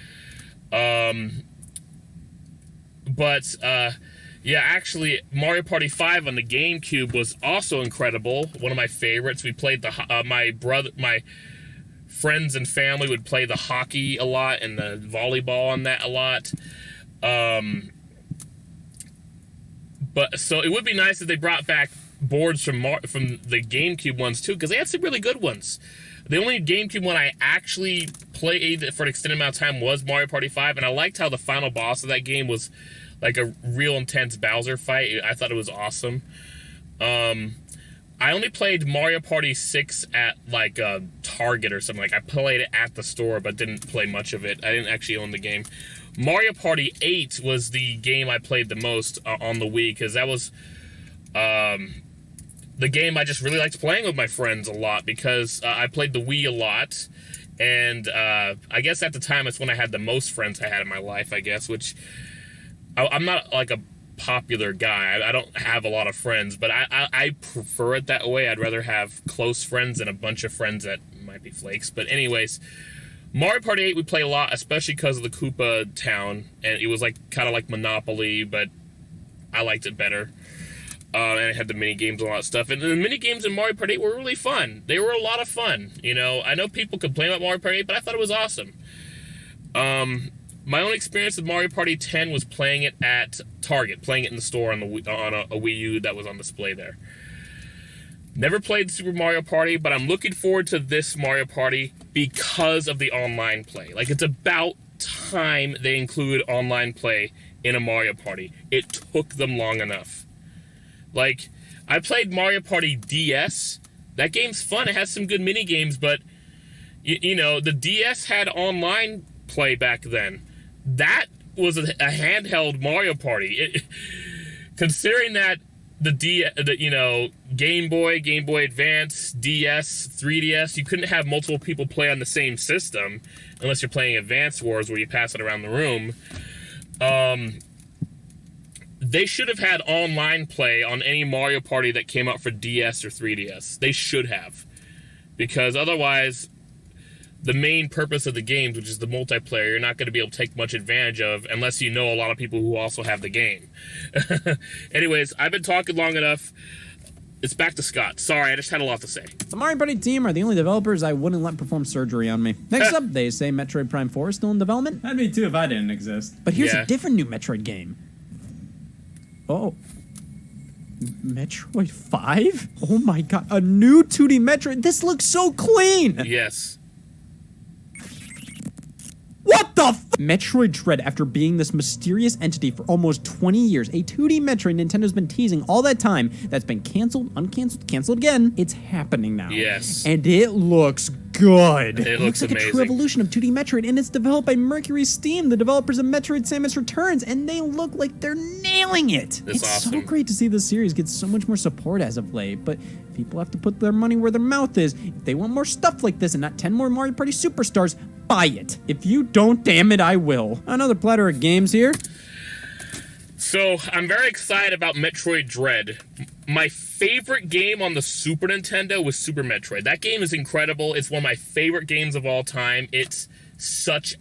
Yeah, actually, Mario Party 5 on the GameCube was also incredible. One of my favorites. We played my friends and family would play the hockey a lot and the volleyball on that a lot. But so it would be nice if they brought back boards from the GameCube ones too, because they had some really good ones. The only GameCube one I actually played for an extended amount of time was Mario Party 5, and I liked how the final boss of that game was like a real intense Bowser fight. I thought it was awesome. I only played Mario Party 6 at like Target or something. Like I played it at the store, but didn't play much of it. I didn't actually own the game. Mario Party 8 was the game I played the most on the Wii, because that was the game I just really liked playing with my friends a lot, because I played the Wii a lot, and I guess at the time it's when I had the most friends I had in my life, I guess, which I'm not like a popular guy. I don't have a lot of friends, but I prefer it that way. I'd rather have close friends than a bunch of friends that might be flakes. But anyways, Mario Party 8 we play a lot, especially because of the Koopa Town, and it was like kind of like Monopoly, but I liked it better. And it had the mini games and a lot of stuff. And the mini games in Mario Party 8 were really fun. They were a lot of fun. You know, I know people complain about Mario Party 8, but I thought it was awesome. My own experience with Mario Party 10 was playing it at Target, playing it in the store on a Wii U that was on display there. Never played Super Mario Party, but I'm looking forward to this Mario Party. because of the online play. Like, it's about time they include online play in a Mario Party. It took them long enough. Like, I played Mario Party DS. That game's fun. It has some good mini games, but you know, the DS had online play back then. That was a handheld Mario Party. Considering that the Game Boy Advance, DS, 3DS, you couldn't have multiple people play on the same system unless you're playing Advance Wars where you pass it around the room. They should have had online play on any Mario Party that came out for DS or 3DS. They should have. Because otherwise, the main purpose of the games, which is the multiplayer, you're not going to be able to take much advantage of unless you know a lot of people who also have the game. Anyways, I've been talking long enough. It's back to Scott. Sorry, I just had a lot to say. The Mario Party team are the only developers I wouldn't let perform surgery on me. Next up, they say Metroid Prime 4 is still in development. That'd be too if I didn't exist. But here's Yeah. a different new Metroid game. Oh. Metroid 5? Oh my god, a new 2D Metroid. This looks so clean! Yes. What the f? Metroid Dread, after being this mysterious entity for almost 20 years, a 2D Metroid Nintendo's been teasing all that time, that's been canceled, uncanceled, canceled again. It's happening now. Yes. And it looks good. It looks like amazing. a true evolution of 2D Metroid, and it's developed by Mercury Steam, the developers of Metroid Samus Returns, and they look like they're nailing it. That's It's awesome. so great to see this series get so much more support as of late, but people have to put their money where their mouth is. If they want more stuff like this and not 10 more Mario Party Superstars, buy it. If you don't, damn it, I will. Another platter of games here. So, I'm very excited about Metroid Dread. My favorite game on the Super Nintendo was Super Metroid. That game is incredible. It's one of my favorite games of all time. It's such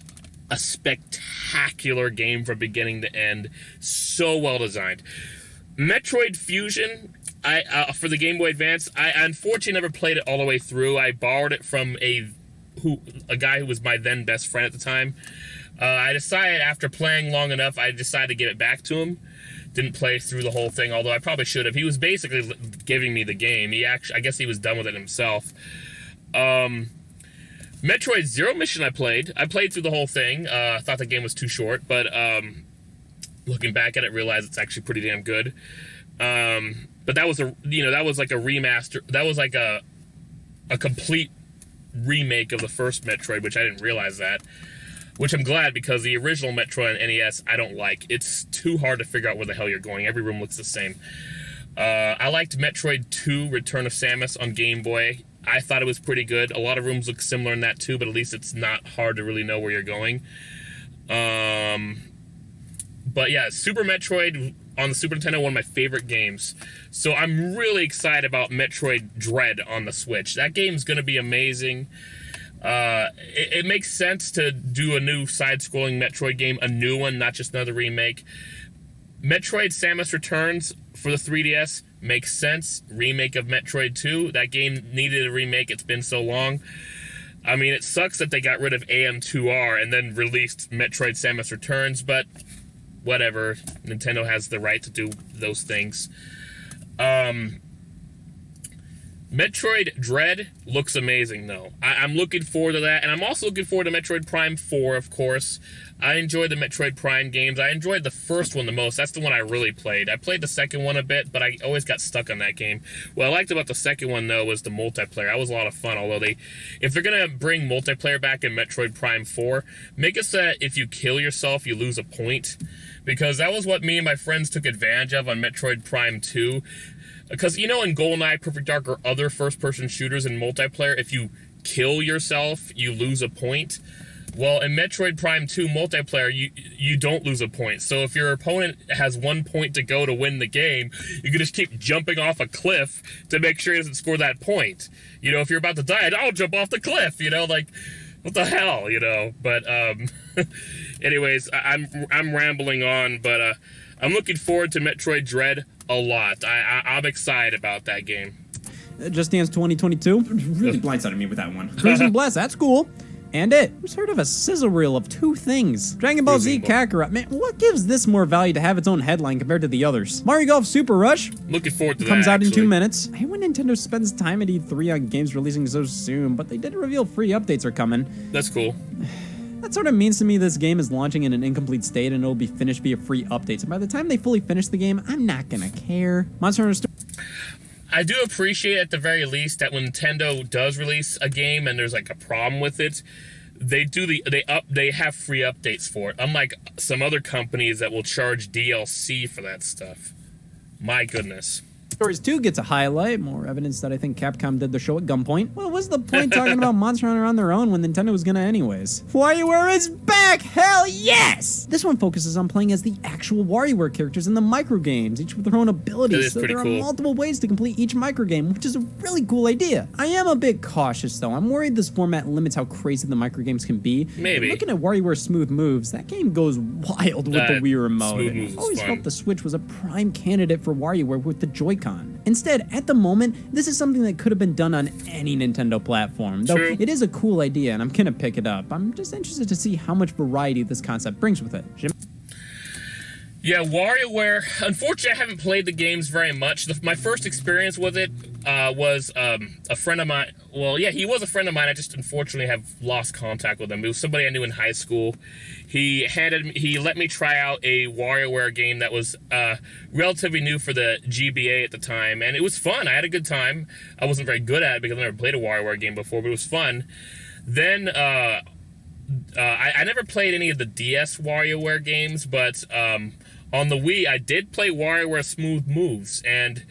a spectacular game from beginning to end. So well designed. Metroid Fusion, for the Game Boy Advance, I unfortunately never played it all the way through. I borrowed it from a guy who was my then best friend at the time. I decided after playing long enough, I decided to give it back to him. Didn't play through the whole thing, although I probably should have. He was basically giving me the game. I guess he was done with it himself. Metroid Zero Mission I played through the whole thing. Thought the game was too short, but looking back at it, realized it's actually pretty damn good. But that was like a remaster. That was like a complete remake of the first Metroid, which I didn't realize that. Which I'm glad, because the original Metroid on NES I don't like. It's too hard to figure out where the hell you're going. Every room looks the same. I liked Metroid 2 Return of Samus on Game Boy. I thought it was pretty good. A lot of rooms look similar in that too, but at least it's not hard to really know where you're going. But yeah, Super Metroid on the Super Nintendo, one of my favorite games. So I'm really excited about Metroid Dread on the Switch. That game's going to be amazing. It makes sense to do a new side-scrolling Metroid game, a new one, not just another remake. Metroid Samus Returns for the 3DS makes sense. Remake of Metroid 2. That game needed a remake. It's been so long. I mean, it sucks that they got rid of AM2R and then released Metroid Samus Returns, but whatever. Nintendo has the right to do those things. Metroid Dread looks amazing, though. I'm looking forward to that, and I'm also looking forward to Metroid Prime 4, of course. I enjoyed the Metroid Prime games. I enjoyed the first one the most. That's the one I really played. I played the second one a bit, but I always got stuck on that game. What I liked about the second one, though, was the multiplayer. That was a lot of fun, although if they're going to bring multiplayer back in Metroid Prime 4, make it so that if you kill yourself, you lose a point. Because that was what me and my friends took advantage of on Metroid Prime 2. Because, in GoldenEye, Perfect Dark, or other first-person shooters in multiplayer, if you kill yourself, you lose a point. Well, in Metroid Prime 2 multiplayer, you don't lose a point. So if your opponent has 1 point to go to win the game, you can just keep jumping off a cliff to make sure he doesn't score that point. If you're about to die, I'll jump off the cliff, what the hell, But, anyways, I'm rambling on, but I'm looking forward to Metroid Dread a lot. I'm excited about that game. Just Dance 2022. Really blindsided me with that one. Cruise and Bless, that's cool. And it. Who's heard of a sizzle reel of 2 things? Dragon Ball Z Kakarot. Man, what gives this more value to have its own headline compared to the others? Mario Golf Super Rush Looking forward to that. comes out in 2 actually. minutes. I hate when Nintendo spends time at E3 on games releasing so soon, but they did reveal free updates are coming. That's cool. That sort of means to me this game is launching in an incomplete state and it'll be finished via free updates. And by the time they fully finish the game, I'm not gonna care. Monster Hunter I do appreciate at the very least that when Nintendo does release a game and there's like a problem with it, they have free updates for it. Unlike some other companies that will charge DLC for that stuff. My goodness. Stories 2 gets a highlight, more evidence that I think Capcom did the show at gunpoint. Well, what's the point talking about Monster Hunter on their own when Nintendo was gonna anyways? WarioWare is back! Hell yes! This one focuses on playing as the actual WarioWare characters in the microgames, each with their own abilities, That is so pretty there cool. are multiple ways to complete each microgame, which is a really cool idea. I am a bit cautious though. I'm worried this format limits how crazy the microgames can be. Maybe. Looking at WarioWare Smooth Moves, that game goes wild with the Wii remote. Smooth and Moves I is always fun. felt the Switch was a prime candidate for WarioWare with the Joy-Con. Instead, at the moment, this is something that could have been done on any Nintendo platform. Though True. it is a cool idea, and I'm gonna pick it up. I'm just interested to see how much variety this concept brings with it. Yeah, WarioWare. Unfortunately, I haven't played the games very much. My first experience with it was a friend of mine. Well, yeah, he was a friend of mine. I just unfortunately have lost contact with him. It was somebody I knew in high school. He let me try out a WarioWare game that was relatively new for the GBA at the time, and it was fun. I had a good time. I wasn't very good at it because I never played a WarioWare game before, but it was fun. Then I never played any of the DS WarioWare games, but on the Wii, I did play WarioWare Smooth Moves, and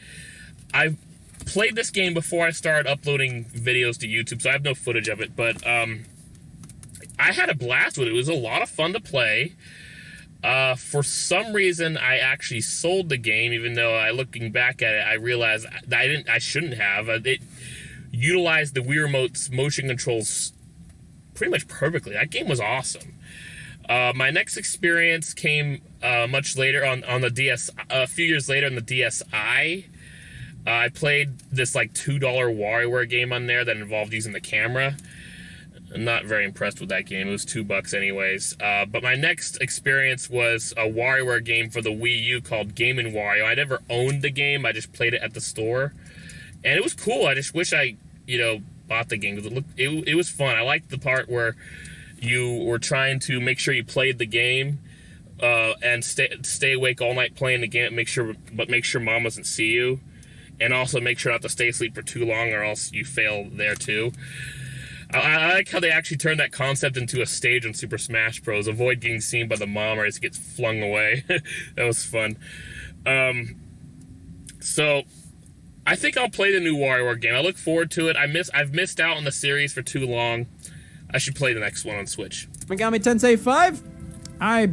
I played this game before I started uploading videos to YouTube, so I have no footage of it, but I had a blast with it. It was a lot of fun to play. For some reason, I actually sold the game, even though looking back at it, I realized that I shouldn't have. It utilized the Wii Remote's motion controls pretty much perfectly. That game was awesome. My next experience came much later on the DS. A few years later on the DSi. I played this like $2 WarioWare game on there that involved using the camera. I'm not very impressed with that game. It was $2 anyways. But my next experience was a WarioWare game for the Wii U called Game & Wario. I never owned the game. I just played it at the store, and it was cool. I just wish I, bought the game because it was fun. I liked the part where you were trying to make sure you played the game and stay awake all night playing the game. Make sure mom doesn't see you, and also make sure not to stay asleep for too long, or else you fail there too. I like how they actually turned that concept into a stage in Super Smash Bros. Avoid getting seen by the mom or it gets flung away. That was fun. So I think I'll play the new WarioWare game. I look forward to it. I've missed out on the series for too long. I should play the next one on Switch. Megami Tensei 5? I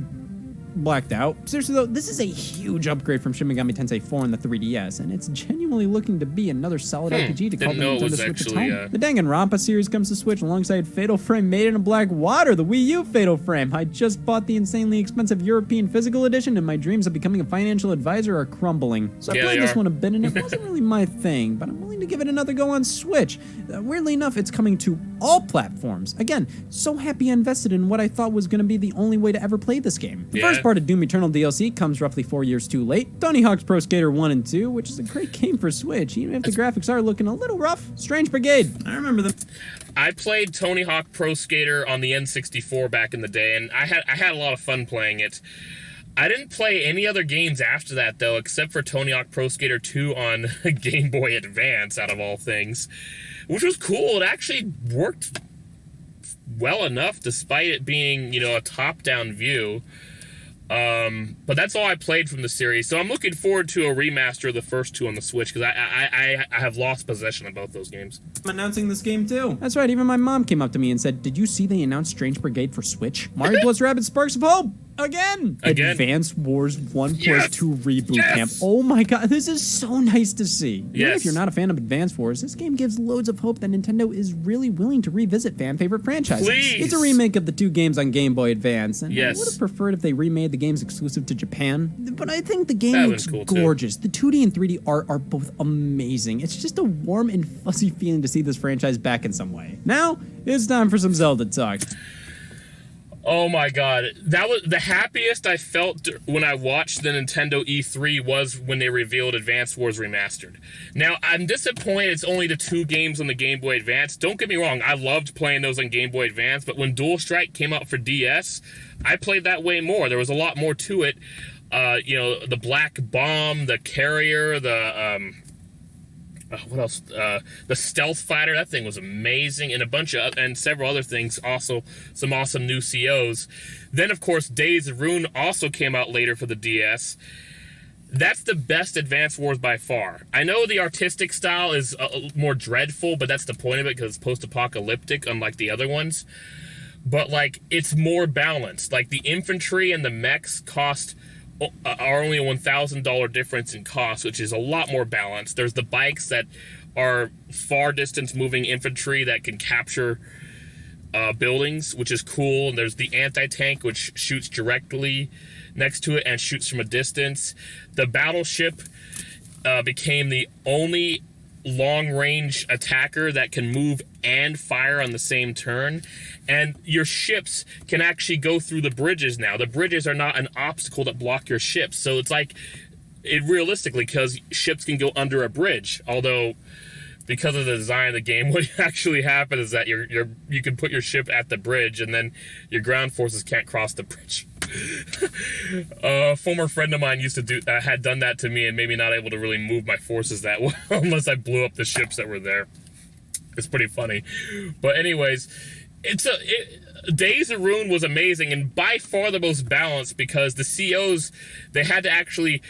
blacked out. Seriously though, this is a huge upgrade from Shin Megami Tensei 4 on the 3DS, and it's genuinely looking to be another solid RPG to call the Didn't know it Nintendo was Switch its actually, home. The Danganronpa series comes to Switch alongside Fatal Frame Made in Black Water, the Wii U Fatal Frame. I just bought the insanely expensive European physical edition, and my dreams of becoming a financial advisor are crumbling. So I Yeah, played they this are. one a bit, and it wasn't really my thing, but I'm willing to give it another go on Switch. Weirdly enough, it's coming to all platforms. Again, so happy I invested in what I thought was going to be the only way to ever play this game. The Yeah. first part of Doom Eternal DLC comes roughly 4 years too late. Tony Hawk's Pro Skater 1 and 2, which is a great game for Switch, even if the graphics are looking a little rough. Strange Brigade, I remember them. I played Tony Hawk Pro Skater on the N64 back in the day, and I had a lot of fun playing it. I didn't play any other games after that, though, except for Tony Hawk Pro Skater 2 on Game Boy Advance, out of all things, which was cool. It actually worked well enough, despite it being, a top-down view. But that's all I played from the series, so I'm looking forward to a remaster of the first two on the Switch, because I have lost possession of both those games. I'm announcing this game too. That's right, even my mom came up to me and said, "Did you see they announced Strange Brigade for Switch? Mario plus Rabbids Sparks of Hope? Again. Again. Advance Wars 1 Yes. plus 2 reboot Yes. camp. Oh my god, this is so nice to see. Even Yes. if you're not a fan of Advance Wars, this game gives loads of hope that Nintendo is really willing to revisit fan favorite franchises. Please. It's a remake of the 2 games on Game Boy Advance, and Yes. I would have preferred if they remade the games exclusive to Japan. But I think the game That looks was cool, too. gorgeous. The 2D and 3D art are both amazing. It's just a warm and fuzzy feeling to see this franchise back in some way. Now, it's time for some Zelda talk. Oh my god, that was the happiest I felt when I watched the Nintendo E3 was when they revealed Advance Wars Remastered. Now, I'm disappointed it's only the 2 games on the Game Boy Advance. Don't get me wrong, I loved playing those on Game Boy Advance, but when Dual Strike came out for DS, I played that way more. There was a lot more to it. The Black Bomb, the Carrier, what else? The Stealth Fighter, that thing was amazing, and several other things, also some awesome new COs. Then, of course, Days of Ruin also came out later for the DS. That's the best Advance Wars by far. I know the artistic style is more dreadful, but that's the point of it, because it's post-apocalyptic, unlike the other ones. But, it's more balanced. The infantry and the mechs are only a $1,000 difference in cost, which is a lot more balanced. There's the bikes that are far distance moving infantry that can capture buildings, which is cool. And there's the anti-tank, which shoots directly next to it and shoots from a distance. The battleship became the only long-range attacker that can move and fire on the same turn. And your ships can actually go through the bridges now. The bridges are not an obstacle that block your ships. So it's realistically, because ships can go under a bridge. Although, because of the design of the game, what actually happens is that you can put your ship at the bridge, and then your ground forces can't cross the bridge. A former friend of mine had done that to me and made me not able to really move my forces that well unless I blew up the ships that were there. It's pretty funny. But anyways, Days of Ruin was amazing and by far the most balanced, because the COs, they had to actually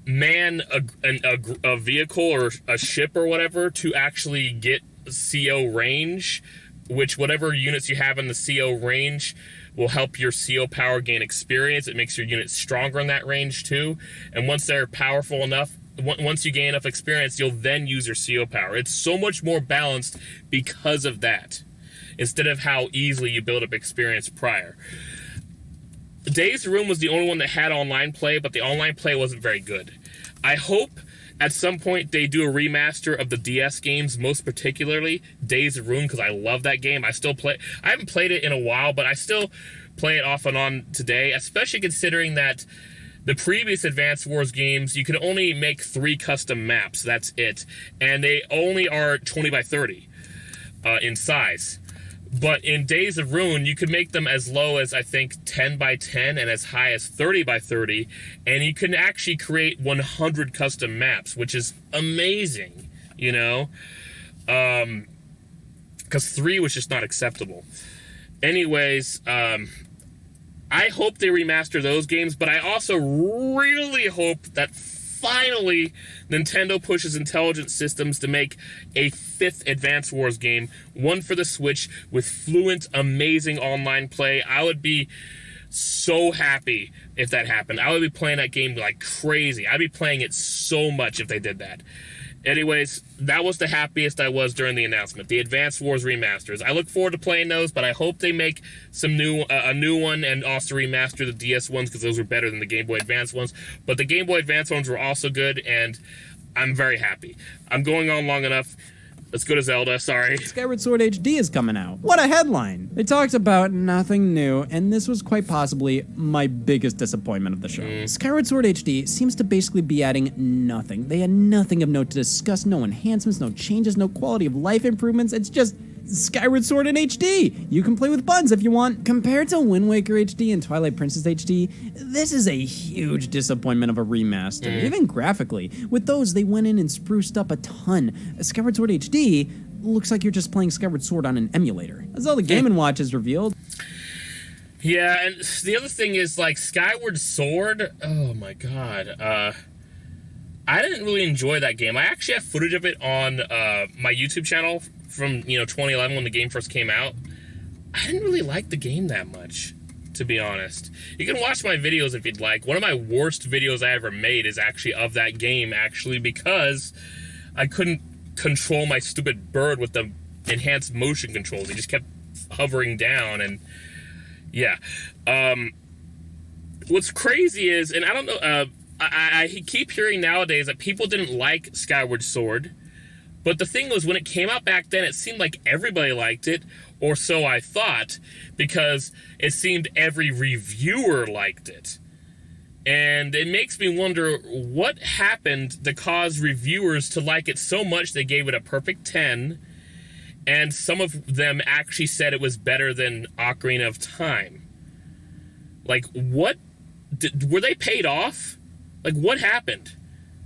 man a vehicle or a ship or whatever to actually get CO range, which whatever units you have in the CO range will help your CO power gain experience. It makes your units stronger in that range too. And once they're powerful enough, once you gain enough experience, you'll then use your CO power. It's so much more balanced because of that, instead of how easily you build up experience prior. Days of Ruin was the only one that had online play, but the online play wasn't very good. I hope at some point they do a remaster of the DS games, most particularly Days of Ruin, because I love that game. I haven't played it in a while, but I still play it off and on today, especially considering that the previous Advance Wars games, you could only make 3 custom maps. That's it. And they only are 20 by 30 in size. But in Days of Ruin, you could make them as low as, I think, 10 by 10 and as high as 30 by 30. And you can actually create 100 custom maps, which is amazing, because 3 was just not acceptable. Anyways, I hope they remaster those games, but I also really hope that finally Nintendo pushes Intelligent Systems to make a 5th Advance Wars game, one for the Switch with fluent, amazing online play. I would be so happy if that happened. I would be playing that game like crazy. I'd be playing it so much if they did that. Anyways, that was the happiest I was during the announcement. The Advance Wars remasters. I look forward to playing those, but I hope they make some a new one and also remaster the DS ones, because those were better than the Game Boy Advance ones. But the Game Boy Advance ones were also good, and I'm very happy. I'm going on long enough. Let's go to Zelda, sorry. Skyward Sword HD is coming out. What a headline! They talked about nothing new, and this was quite possibly my biggest disappointment of the show. Skyward Sword HD seems to basically be adding nothing. They had nothing of note to discuss, no enhancements, no changes, no quality of life improvements. It's just Skyward Sword in HD. You can play with buttons if you want. Compared to Wind Waker HD and Twilight Princess HD, this is a huge disappointment of a remaster, even graphically. With those, they went in and spruced up a ton. Skyward Sword HD looks like you're just playing Skyward Sword on an emulator. As all the Game & Watch has revealed. Yeah, and the other thing is, Skyward Sword, oh my god, I didn't really enjoy that game. I actually have footage of it on my YouTube channel from 2011 when the game first came out. I didn't really like the game that much. to be honest. You can watch my videos if you'd like. One of my worst videos I ever made is actually of that game, actually, because I couldn't control my stupid bird with the enhanced motion controls. He just kept hovering down, and yeah. What's crazy is, and I don't know, I keep hearing nowadays that people didn't like Skyward Sword, but the thing was, when it came out back then, it seemed like everybody liked it, or so I thought, because it seemed every reviewer liked it. And it makes me wonder what happened to cause reviewers to like it so much they gave it a perfect 10, and some of them actually said it was better than Ocarina of Time. Like, what? Were they paid off? Like, what happened?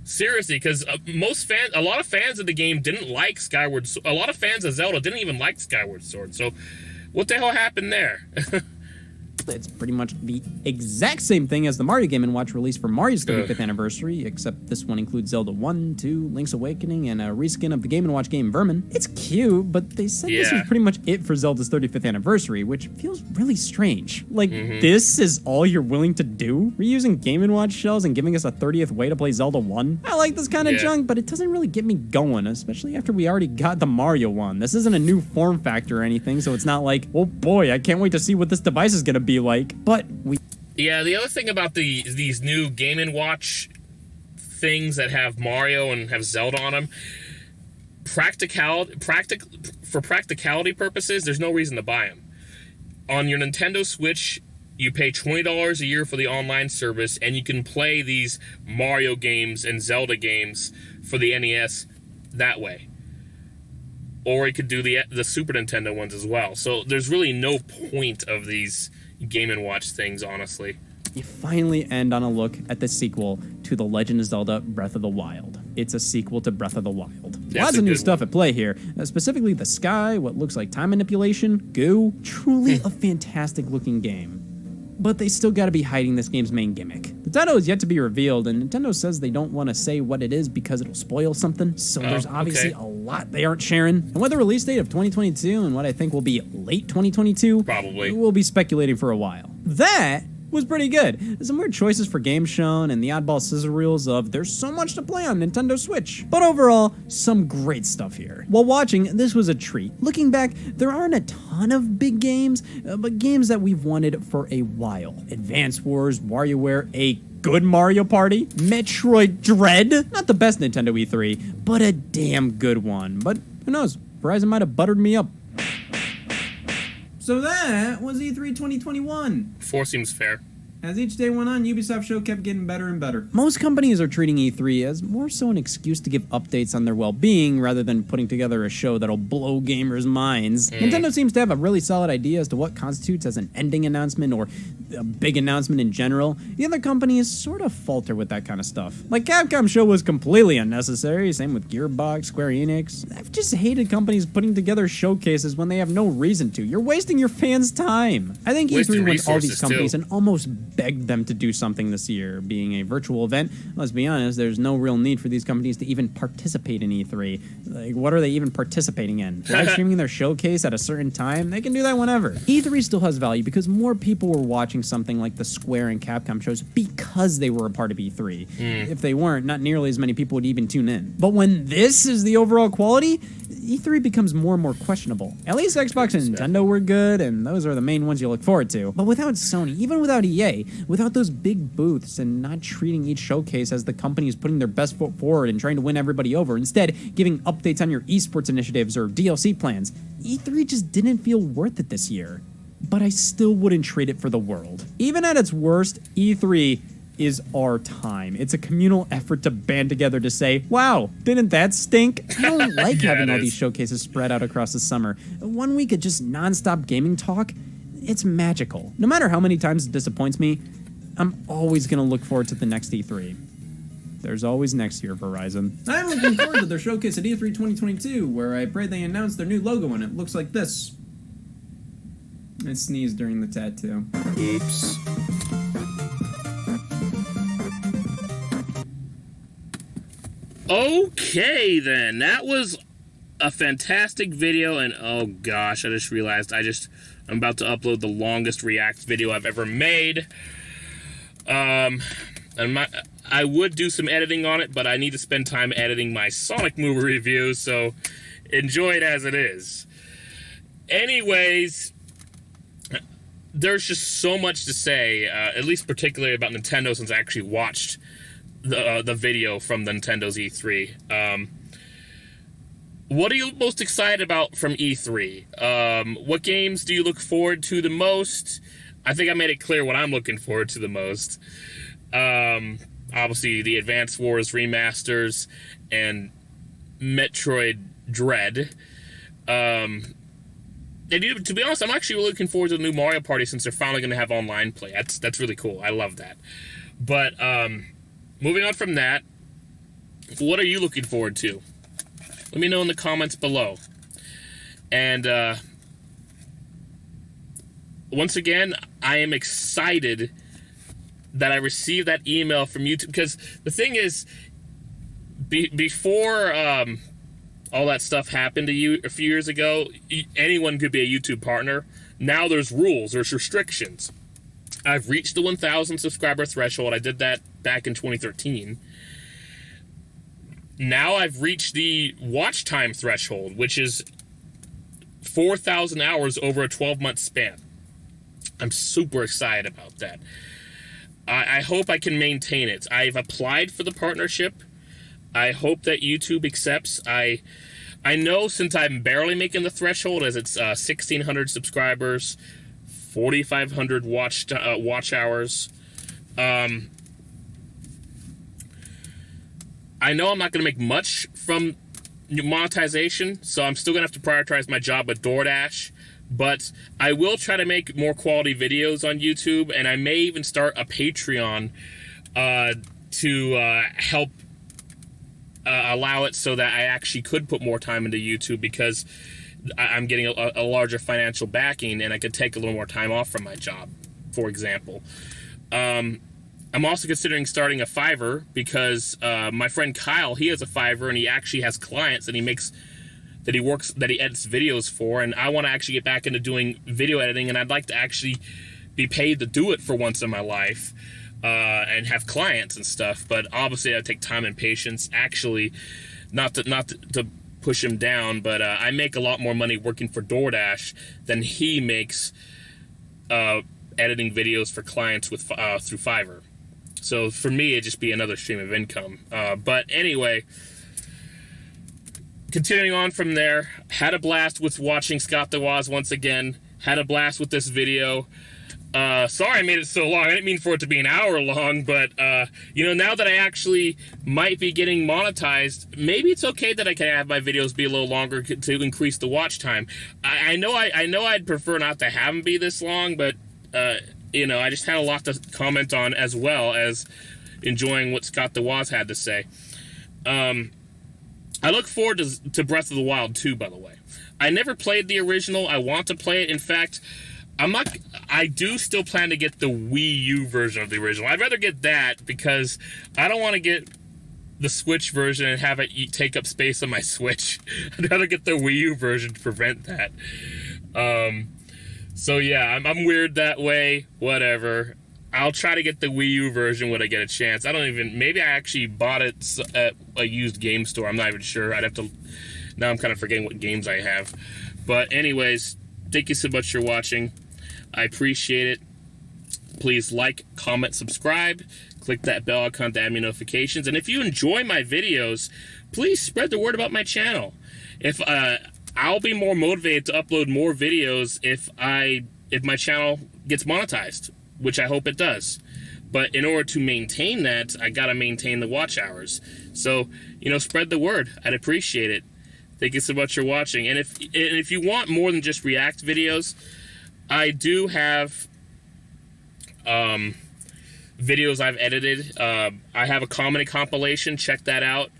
Seriously, because a lot of fans of the game didn't like Skyward Sword. A lot of fans of Zelda didn't even like Skyward Sword. So, what the hell happened there? It's pretty much the exact same thing as the Mario Game & Watch release for Mario's 35th anniversary, except this one includes Zelda 1, 2, Link's Awakening, and a reskin of the Game & Watch game Vermin. It's cute, but they said this was pretty much it for Zelda's 35th anniversary, which feels really strange. Like, this is all you're willing to do? Reusing Game & Watch shells and giving us a 30th way to play Zelda 1? I like this kind of junk, but it doesn't really get me going, especially after we already got the Mario one. This isn't a new form factor or anything, so it's not like, oh boy, I can't wait to see what this device is gonna be like, but we... Yeah, the other thing about these new Game & Watch things that have Mario and have Zelda on them, for practicality purposes, there's no reason to buy them. On your Nintendo Switch, you pay $20 a year for the online service, and you can play these Mario games and Zelda games for the NES that way. Or you could do the Super Nintendo ones as well. So there's really no point of these Game & Watch things, honestly. You finally end on a look at the sequel to The Legend of Zelda Breath of the Wild. It's a sequel to Breath of the Wild. Lots of new stuff at play here, specifically the sky, what looks like time manipulation, goo. Truly a fantastic looking game. But they still gotta be hiding this game's main gimmick. The title is yet to be revealed, and Nintendo says they don't want to say what it is because it'll spoil something, so there's obviously a lot they aren't sharing. And with the release date of 2022 and what I think will be late 2022, probably, we'll be speculating for a while. That was pretty good. There's some weird choices for games shown and the oddball scissor reels of there's so much to play on Nintendo Switch. But overall, some great stuff here. While watching, this was a treat. Looking back, there aren't a ton of big games, but games that we've wanted for a while. Advance Wars, WarioWare, a good Mario Party, Metroid Dread, not the best Nintendo E3, but a damn good one. But who knows, Verizon might have buttered me up. So that was E3 2021. 4 seems fair. As each day went on, Ubisoft show kept getting better and better. Most companies are treating E3 as more so an excuse to give updates on their well-being rather than putting together a show that'll blow gamers' minds. Nintendo seems to have a really solid idea as to what constitutes as an ending announcement or a big announcement in general. The other companies sort of falter with that kind of stuff. Like Capcom's show was completely unnecessary, same with Gearbox, Square Enix. I've just hated companies putting together showcases when they have no reason to. You're wasting your fans' time. I think E3 went to all these companies and almost begged them to do something this year. Being a virtual event, let's be honest, there's no real need for these companies to even participate in E3. Like, what are they even participating in? Live streaming their showcase at a certain time? They can do that whenever. E3 still has value because more people were watching something like the Square and Capcom shows because they were a part of E3. If they weren't, not nearly as many people would even tune in. But when this is the overall quality, E3 becomes more and more questionable. At least Xbox and Nintendo were good, and those are the main ones you look forward to. But without Sony, even without EA, without those big booths and not treating each showcase as the company is putting their best foot forward and trying to win everybody over, instead giving updates on your esports initiatives or DLC plans, E3 just didn't feel worth it this year. But I still wouldn't trade it for the world. Even at its worst, E3 is our time. It's a communal effort to band together to say, wow, didn't that stink? I don't like having all these showcases spread out across the summer. 1 week of just non-stop gaming talk, it's magical. No matter how many times it disappoints me, I'm always going to look forward to the next E3. There's always next year, Verizon. I'm looking forward to their showcase at E3 2022, where I pray they announce their new logo and it looks like this. I sneezed during the tattoo. Oops. Okay, then. That was a fantastic video, and oh gosh, I just realized I just I'm about to upload the longest React video I've ever made. I would do some editing on it, but I need to spend time editing my Sonic movie review, so enjoy it as it is. Anyways, there's just so much to say, at least particularly about Nintendo, since I actually watched the video from the Nintendo's E3. What are you most excited about from E3? What games do you look forward to the most? I think I made it clear what I'm looking forward to the most. Obviously, the Advance Wars remasters and Metroid Dread. And to be honest, I'm actually really looking forward to the new Mario Party since they're finally going to have online play. That's really cool. I love that. But moving on from that, what are you looking forward to? Let me know in the comments below. And once again, I am excited that I received that email from YouTube, because the thing is, before all that stuff happened to you a few years ago, anyone could be a YouTube partner. Now there's rules, there's restrictions. I've reached the 1,000 subscriber threshold. I did that back in 2013. Now I've reached the watch time threshold, which is 4,000 hours over a 12-month span. I'm super excited about that. I hope I can maintain it. I've applied for the partnership. I hope that YouTube accepts. I know since I'm barely making the threshold, as it's 1,600 subscribers, 4,500 watch hours. I know I'm not going to make much from monetization, so I'm still going to have to prioritize my job with DoorDash. But I will try to make more quality videos on YouTube, and I may even start a Patreon to help allow it so that I actually could put more time into YouTube, because I'm getting a larger financial backing, and I could take a little more time off from my job, for example. I'm also considering starting a Fiverr, because my friend Kyle, he has a Fiverr, and he actually has clients, and he edits videos for, and I want to actually get back into doing video editing, and I'd like to actually be paid to do it for once in my life, and have clients and stuff. But obviously that'd take time and patience. Actually, not to push him down, but I make a lot more money working for DoorDash than he makes editing videos for clients with through Fiverr. So for me, it'd just be another stream of income. But anyway, continuing on from there, had a blast with watching Scott the Woz once again. Had a blast with this video. Sorry I made it so long. I didn't mean for it to be an hour long, but now that I actually might be getting monetized, maybe it's okay that I can have my videos be a little longer to increase the watch time. I know I'd prefer not to have them be this long, but I just had a lot to comment on, as well as enjoying what Scott the Woz had to say. I look forward to Breath of the Wild 2, by the way. I never played the original. I want to play it. In fact, I do still plan to get the Wii U version of the original. I'd rather get that, because I don't want to get the Switch version and have it take up space on my Switch. I'd rather get the Wii U version to prevent that. So yeah, I'm weird that way. Whatever. I'll try to get the Wii U version when I get a chance. Maybe I actually bought it at a used game store. I'm not even sure. Now I'm kind of forgetting what games I have. But anyways, thank you so much for watching. I appreciate it. Please like, comment, subscribe. Click that bell icon to add me notifications. And if you enjoy my videos, please spread the word about my channel. I'll be more motivated to upload more videos if my channel gets monetized, which I hope it does. But in order to maintain that, I gotta maintain the watch hours. So, spread the word. I'd appreciate it. Thank you so much for watching. And if you want more than just React videos, I do have videos I've edited. I have a comedy compilation. Check that out.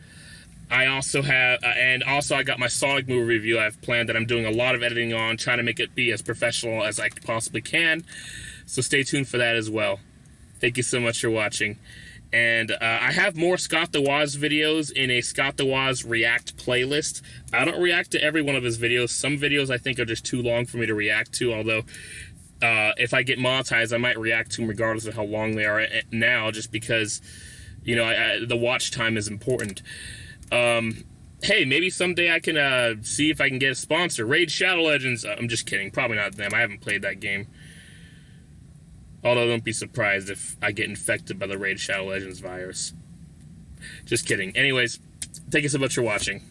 I also have, I got my Sonic movie review I've planned that I'm doing a lot of editing on, trying to make it be as professional as I possibly can. So stay tuned for that as well. Thank you so much for watching. And I have more Scott the Woz videos in a Scott the Woz React playlist. I don't react to every one of his videos. Some videos I think are just too long for me to react to, although if I get monetized, I might react to them regardless of how long they are now, just because, you know, the watch time is important. Hey, maybe someday I can see if I can get a sponsor. Raid Shadow Legends. I'm just kidding. Probably not them. I haven't played that game. Although, don't be surprised if I get infected by the Raid Shadow Legends virus. Just kidding. Anyways, thank you so much for watching.